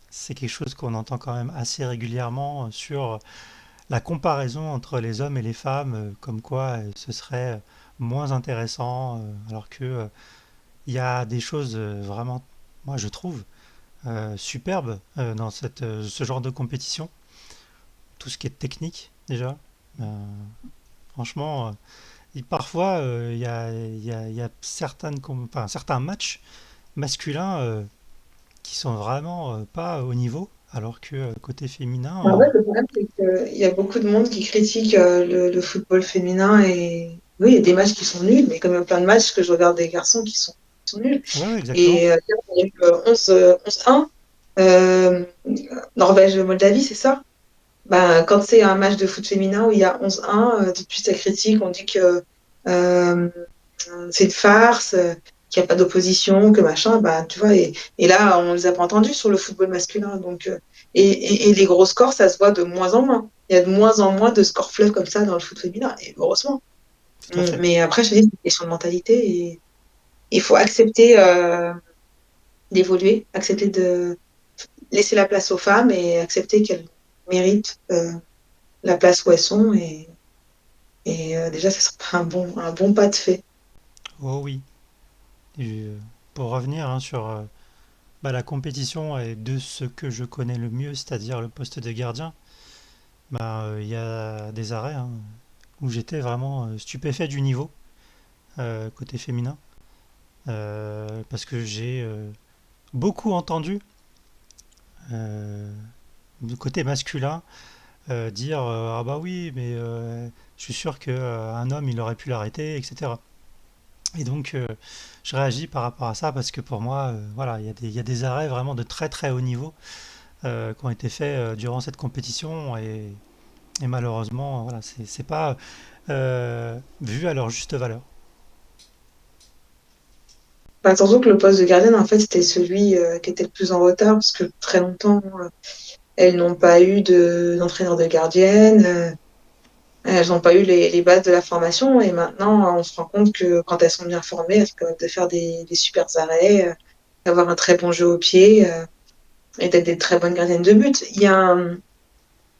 c'est quelque chose qu'on entend quand même assez régulièrement sur la comparaison entre les hommes et les femmes, comme quoi ce serait moins intéressant, alors que il y a des choses vraiment, moi je trouve, superbes dans ce genre de compétition. Tout ce qui est technique déjà. Euh, Franchement, parfois il y a enfin, certains matchs masculins qui sont vraiment pas au niveau, alors que côté féminin, En fait, le problème, c'est qu'il y a beaucoup de monde qui critique le football féminin et oui, il y a des matchs qui sont nuls, mais comme il y a plein de matchs que je regarde des garçons qui sont nuls. ouais, ouais, exactement, Et hier, il y a eu 11-1, euh, Norvège-Moldavie, c'est ça? Ben, quand c'est un match de foot féminin où il y a 11-1, tout de suite ça critique, on dit que euh, c'est une farce, qu'il n'y a pas d'opposition, que machin, ben, tu vois, et là, on ne les a pas entendus sur le football masculin. Donc, et les gros scores, ça se voit de moins en moins. Il y a de moins en moins de scores fleuves comme ça dans le foot féminin, et heureusement. tout à fait. Mais après, je te dis, c'est une question de mentalité, et il faut accepter d'évoluer, accepter de laisser la place aux femmes et accepter qu'elles méritent la place où elles sont. Et déjà, ce sera un bon pas de fait. Oh oui. Et, pour revenir hein, sur bah, la compétition et de ce que je connais le mieux, c'est-à-dire le poste de gardien, bah, il y a des arrêts hein, où j'étais vraiment stupéfait du niveau côté féminin. parce que j'ai beaucoup entendu euh, du côté masculin dire ah bah oui, mais je suis sûr qu'un homme il aurait pu l'arrêter, etc. Et donc je réagis par rapport à ça parce que pour moi, voilà, il y a des arrêts vraiment de très très haut niveau qui ont été faits durant cette compétition et malheureusement, voilà, c'est pas vu à leur juste valeur. Bah, surtout que le poste de gardienne, en fait, c'était celui qui était le plus en retard, parce que très longtemps, elles n'ont pas eu d'entraîneur de gardienne, elles n'ont pas eu les bases de la formation, et maintenant, on se rend compte que quand elles sont bien formées, elles sont capables de faire des super arrêts, d'avoir un très bon jeu au pied, et d'être des très bonnes gardiennes de but. Il y a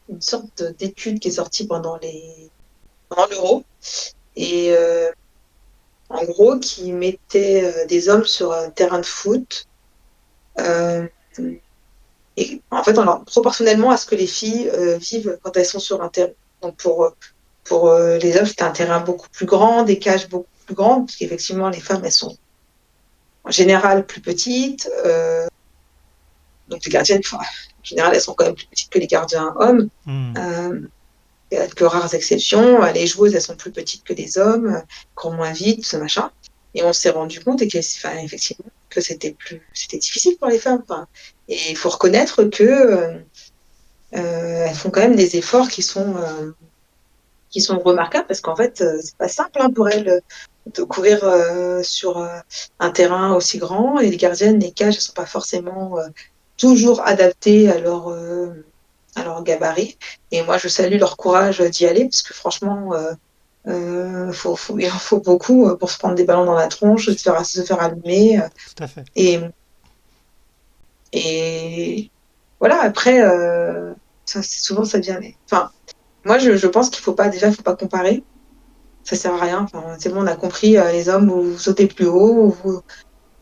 une sorte d'étude qui est sortie pendant l'Euro, et en gros, qui mettait des hommes sur un terrain de foot. euh, Et en fait, proportionnellement à ce que les filles vivent quand elles sont sur un terrain. Donc pour les hommes, c'était un terrain beaucoup plus grand, des cages beaucoup plus grandes, parce qu'effectivement, les femmes, elles sont en général plus petites. Donc les gardiennes, enfin, en général, elles sont quand même plus petites que les gardiens hommes. Hmm. Euh, il y a quelques rares exceptions. Les joueuses, elles sont plus petites que les hommes, courent moins vite, ce machin. Et on s'est rendu compte enfin, effectivement, que c'était difficile pour les femmes. Enfin, et il faut reconnaître que elles font quand même des efforts qui sont remarquables parce qu'en fait, c'est pas simple hein, pour elles de courir sur un terrain aussi grand et les gardiennes, les cages, elles sont pas forcément toujours adaptées à leur gabarit. Et moi, je salue leur courage d'y aller parce que franchement, il en faut beaucoup pour se prendre des ballons dans la tronche, se faire allumer. Tout à fait. Et, et voilà, après, souvent, ça vient. Enfin, moi, je pense qu'il faut pas, déjà, il faut pas comparer. Ça sert à rien. Enfin, c'est bon, on a compris, les hommes, vous sautez plus haut,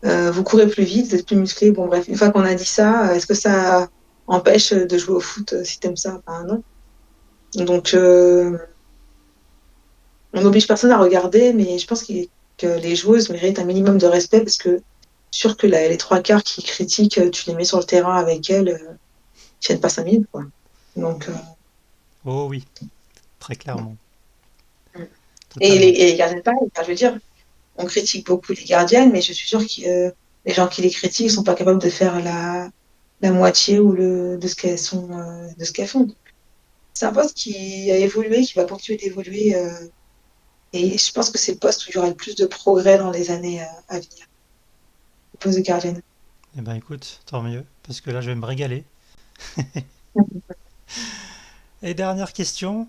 vous courez plus vite, vous êtes plus musclés. Bon, bref, une fois qu'on a dit ça, est-ce que ça empêche de jouer au foot si t'aimes ça? Ben, non. Donc, on n'oblige personne à regarder, mais je pense que les joueuses méritent un minimum de respect parce que sûr que les trois quarts qui critiquent, tu les mets sur le terrain avec elles, ils tiennent pas 5 minutes, quoi. Donc, Oh oui, très clairement. et Totalement. les gardiens, pareil. Enfin, je veux dire, on critique beaucoup les gardiennes, mais je suis sûre que les gens qui les critiquent sont pas capables de faire la moitié de ce qu'elles sont, de ce qu'elles font. C'est un poste qui a évolué, qui va continuer d'évoluer, et je pense que c'est le poste où il y aura le plus de progrès dans les années à venir, le poste de gardienne. Eh ben écoute, tant mieux, parce que là je vais me régaler. Et dernière question,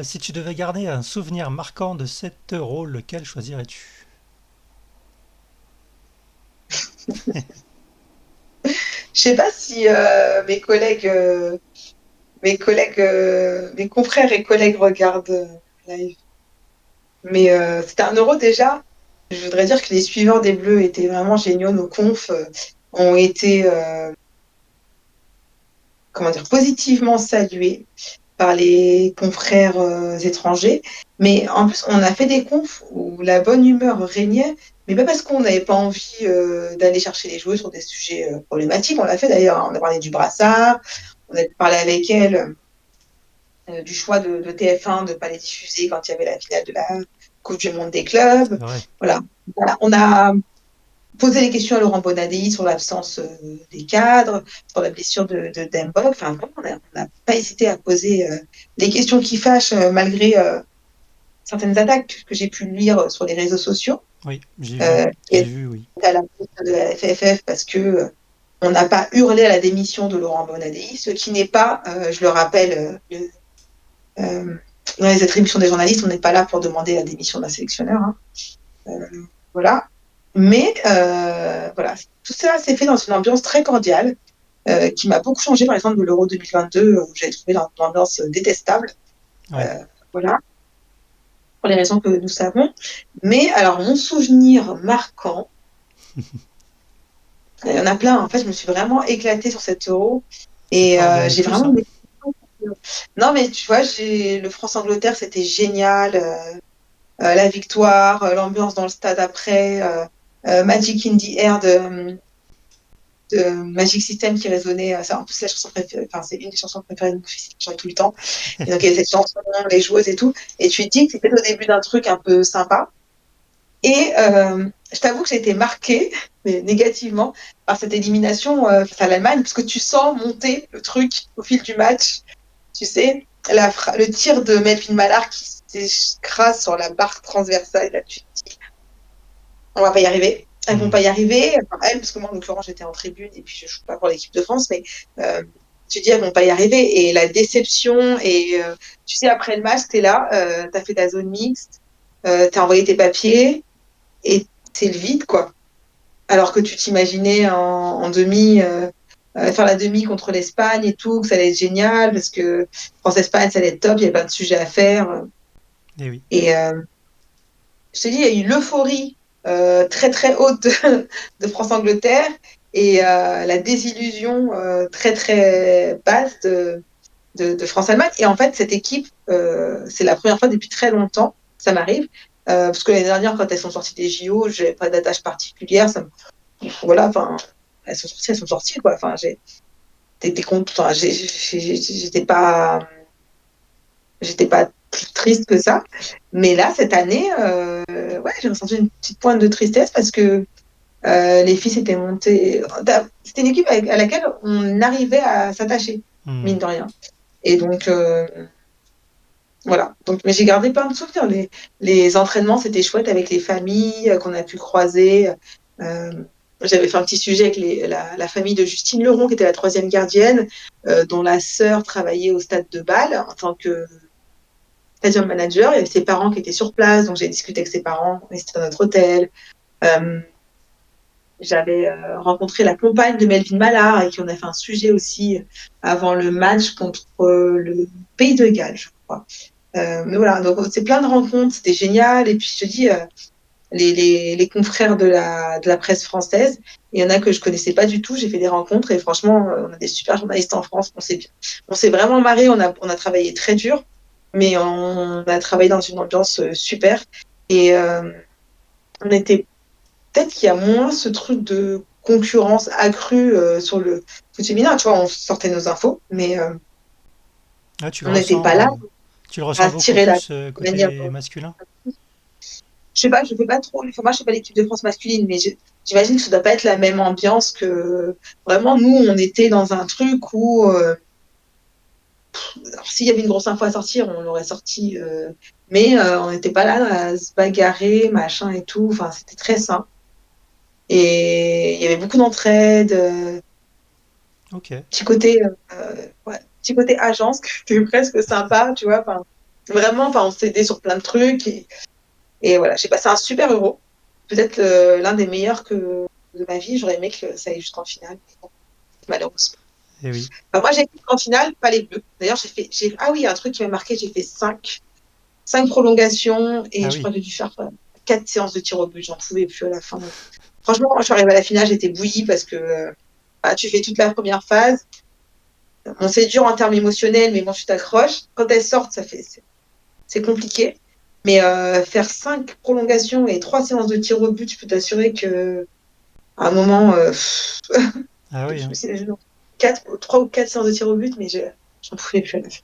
si tu devais garder un souvenir marquant de 7 euros, lequel choisirais-tu? Je sais pas si mes confrères et collègues regardent live, mais c'était 1 euro déjà. Je voudrais dire que les suiveurs des Bleus étaient vraiment géniaux. Nos confs ont été comment dire, positivement salués par les confrères étrangers. Mais en plus, on a fait des confs où la bonne humeur régnait, mais pas parce qu'on n'avait pas envie d'aller chercher les joueurs sur des sujets problématiques. On l'a fait d'ailleurs. On a parlé du brassard, on a parlé avec elle du choix de TF1 de ne pas les diffuser quand il y avait la finale de la Coupe du Monde des clubs. C'est vrai. Voilà. Voilà. On a posé les questions à Laurent Bonadei sur l'absence des cadres, sur la blessure de Dembok. Enfin, vraiment, on n'a pas hésité à poser les questions qui fâchent malgré certaines attaques que j'ai pu lire sur les réseaux sociaux. Oui, Et j'ai vu, oui. à la poste de la FFF parce que on n'a pas hurlé à la démission de Laurent Bonadei, ce qui n'est pas, je le rappelle, euh, dans les attributions des journalistes, on n'est pas là pour demander la démission d'un sélectionneur. Hein. Voilà. Mais voilà, tout ça s'est fait dans une ambiance très cordiale qui m'a beaucoup changé, par exemple, de l'Euro 2022, où j'avais trouvé l'ambiance détestable. Ouais. Euh, voilà, pour les raisons que nous savons. Mais alors, mon souvenir marquant, il y en a plein. En fait, je me suis vraiment éclatée sur cet Euro. C'est Et pas regarder j'ai tous, vraiment. hein. Non, mais tu vois, le France-Angleterre, c'était génial. La victoire, l'ambiance dans le stade après. Magic in the Air de Magic System qui résonnait. En plus, la chanson préférée, enfin, c'est une des chansons préférées de mon fils qui chante tout le temps. Et donc, il y avait cette chanson, les joueuses et tout. Et tu te dis que c'était au début d'un truc un peu sympa. Et je t'avoue que j'ai été marquée, mais négativement, par cette élimination face à l'Allemagne, parce que tu sens monter le truc au fil du match. Tu sais, le tir de Melvin Mallard qui s'écrase sur la barre transversale. Là, tu te dis, on va pas y arriver. Elles vont pas Hmm. y arriver. Enfin, elles, parce que moi, en l'occurrence, j'étais en tribune et puis je joue pas pour l'équipe de France, mais euh, tu te dis, elles vont pas y arriver. Et la déception, et tu sais, après le match, t'es là, t'as fait ta zone mixte, t'as envoyé tes papiers, et c'est le vide, quoi. Alors que tu t'imaginais en demi, faire la demi contre l'Espagne et tout, que ça allait être génial, parce que France-Espagne, ça allait être top, il y avait plein de sujets à faire. Et oui. Et je te dis, il y a eu l'euphorie très très haute de France-Angleterre et la désillusion très très basse de France-Allemagne. Et en fait, cette équipe, c'est la première fois depuis très longtemps, ça m'arrive, parce que l'année dernière, quand elles sont sorties des JO, je n'avais pas d'attache particulière. Voilà, enfin, elles sont sorties, quoi. Enfin, t'étais enfin, j'étais pas plus triste que ça. Mais là, cette année, ouais, j'ai ressenti une petite pointe de tristesse parce que les filles s'étaient montées. C'était une équipe à laquelle on arrivait à s'attacher, Hmm. mine de rien. Et donc, voilà. Donc, mais j'ai gardé plein de souvenirs. Les entraînements, c'était chouette avec les familles qu'on a pu croiser. Euh, J'avais fait un petit sujet avec la famille de Justine Leron, qui était la troisième gardienne, dont la sœur travaillait au stade de Bâle en tant que stadium manager. Il y avait ses parents qui étaient sur place, donc j'ai discuté avec ses parents. Et c'était dans notre hôtel. Euh, J'avais rencontré la compagne de Melvin Mallard, avec qui on a fait un sujet aussi avant le match contre le Pays de Galles, je crois. Mais voilà, donc c'est plein de rencontres, c'était génial. Et puis je te dis, les confrères de la presse française, il y en a que je connaissais pas du tout. J'ai fait des rencontres et franchement, on a des super journalistes en France. On s'est vraiment marré. On a travaillé très dur, mais on a travaillé dans une ambiance super. Et on était peut-être qu'il y a moins ce truc de concurrence accrue sur le foot féminin. Tu vois, on sortait nos infos, mais Ah, on n'était pas là tu le ressens à se beaucoup tirer la plus manière. côté masculin? Je sais pas, je fais pas trop. Enfin, moi, je fais pas l'équipe de France masculine, mais j'imagine que ça doit pas être la même ambiance que vraiment. Nous, on était dans un truc où, alors, s'il y avait une grosse info à sortir, on l'aurait sorti, mais on n'était pas là à se bagarrer, machin et tout. Enfin, c'était très sain. Et il y avait beaucoup d'entraide, Ok. petit côté agence, qui était presque sympa, tu vois. Enfin, vraiment, enfin, on s'aidait sur plein de trucs. Et voilà, j'ai passé un super euro. Peut-être l'un des meilleurs de ma vie. J'aurais aimé que ça aille jusqu'en finale. Malheureusement. Et oui. Enfin, moi, j'ai fait en finale, pas les Bleus. D'ailleurs, ah oui, un truc qui m'a marqué, j'ai fait cinq prolongations et Ah je crois oui. que j'ai dû faire 4 séances de tir au but. J'en pouvais plus à la fin. Franchement, quand je suis arrivée à la finale, j'étais bouillie parce que tu fais toute la première phase. Bon, c'est dur en termes émotionnels, mais bon, tu t'accroches. Quand elles sortent, c'est compliqué. Mais faire 5 prolongations et 3 séances de tir au but, je peux t'assurer que à un moment, Ah oui, je me hein. suis 3 ou 4 séances de tir au but, mais j'en pouvais plus à la fin.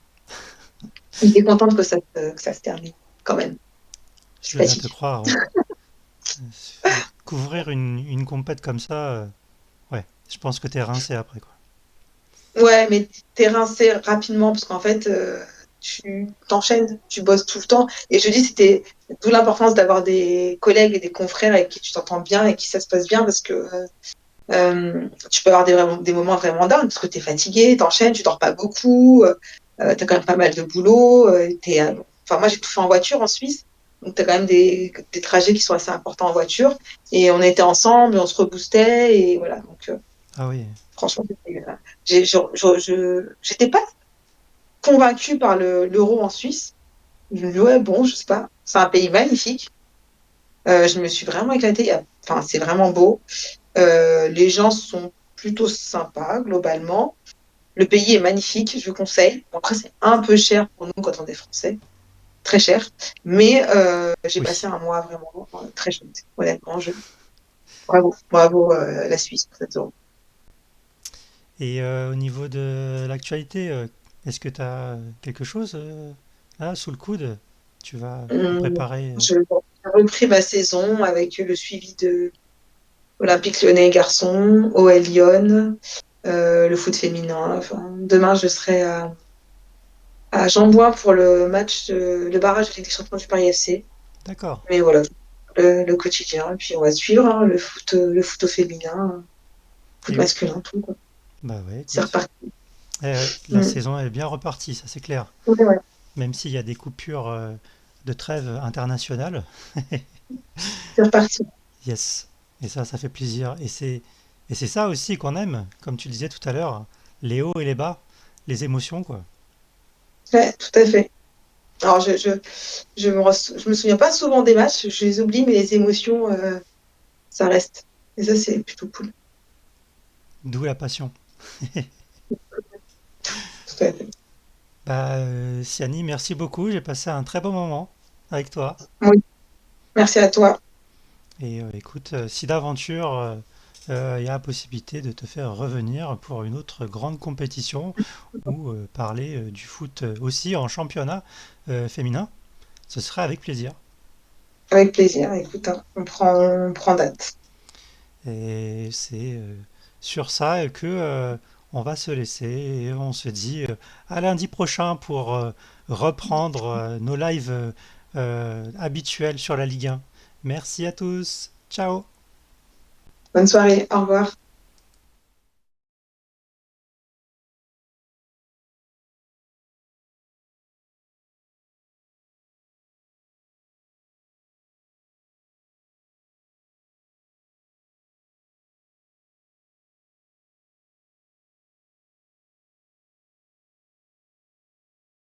J'étais contente que ça se termine, quand même. Je Je suis veux bien te fatiguée. croire, ouais. Couvrir une compète comme ça, ouais, je pense que t'es rincé après, quoi. Ouais, mais t'es rincé rapidement parce qu'en fait, tu t'enchaînes, tu bosses tout le temps. Et je dis, c'était d'où l'importance d'avoir des collègues et des confrères avec qui tu t'entends bien et qui ça se passe bien parce que tu peux avoir des moments vraiment dingues parce que tu es fatigué, t'enchaînes, tu dors pas beaucoup, tu as quand même pas mal de boulot. Enfin, moi, j'ai tout fait en voiture en Suisse, donc tu as quand même des trajets qui sont assez importants en voiture. Et on était ensemble, on se reboostait, et voilà. Donc, Ah oui. franchement, j'étais pas convaincue par l'euro en Suisse. Je me dis, ouais, bon, je sais pas, c'est un pays magnifique. Je me suis vraiment éclatée. Enfin, c'est vraiment beau. Les gens sont plutôt sympas globalement. Le pays est magnifique, je conseille. Bon, après, c'est un peu cher pour nous quand on est français, très cher. Mais j'ai passé Oui. un mois vraiment très chouette. Honnêtement, Bravo, bravo la Suisse pour cette euro. Et au niveau de l'actualité, est-ce que tu as quelque chose là sous le coude? Tu vas préparer. J'ai repris ma saison avec le suivi de Olympique Lyonnais garçon, OL Lyon, le foot féminin. Enfin, demain, je serai à Jean-Bouin pour le match, le barrage de Ligue des Champions du Paris FC. D'accord. Mais voilà, le quotidien. Et puis on va suivre hein, le foot au féminin, foot Et masculin, tout, quoi. bah ouais, C'est écoute, reparti. la Mm. saison est bien repartie, ça c'est clair. Ouais, ouais, Même s'il y a des coupures de trêve internationale. c'est reparti. Yes. Et ça fait plaisir. Et c'est ça aussi qu'on aime, comme tu le disais tout à l'heure, les hauts et les bas, les émotions, quoi. Ouais, tout à fait. Alors, je me souviens pas souvent des matchs, je les oublie, mais les émotions, ça reste. Et ça, c'est plutôt cool. D'où la passion. Tout à fait. Bah, Siani, merci beaucoup. J'ai passé un très bon moment avec toi. Oui, merci à toi. Et écoute, si d'aventure il y a la possibilité de te faire revenir pour une autre grande compétition ou parler du foot aussi en championnat féminin, ce serait avec plaisir. Avec plaisir. Écoute, hein, on prend date. Et c'est sur ça que on va se laisser et on se dit à lundi prochain pour reprendre nos lives habituels sur la Ligue 1. Merci à tous. Ciao. Bonne soirée. Au revoir.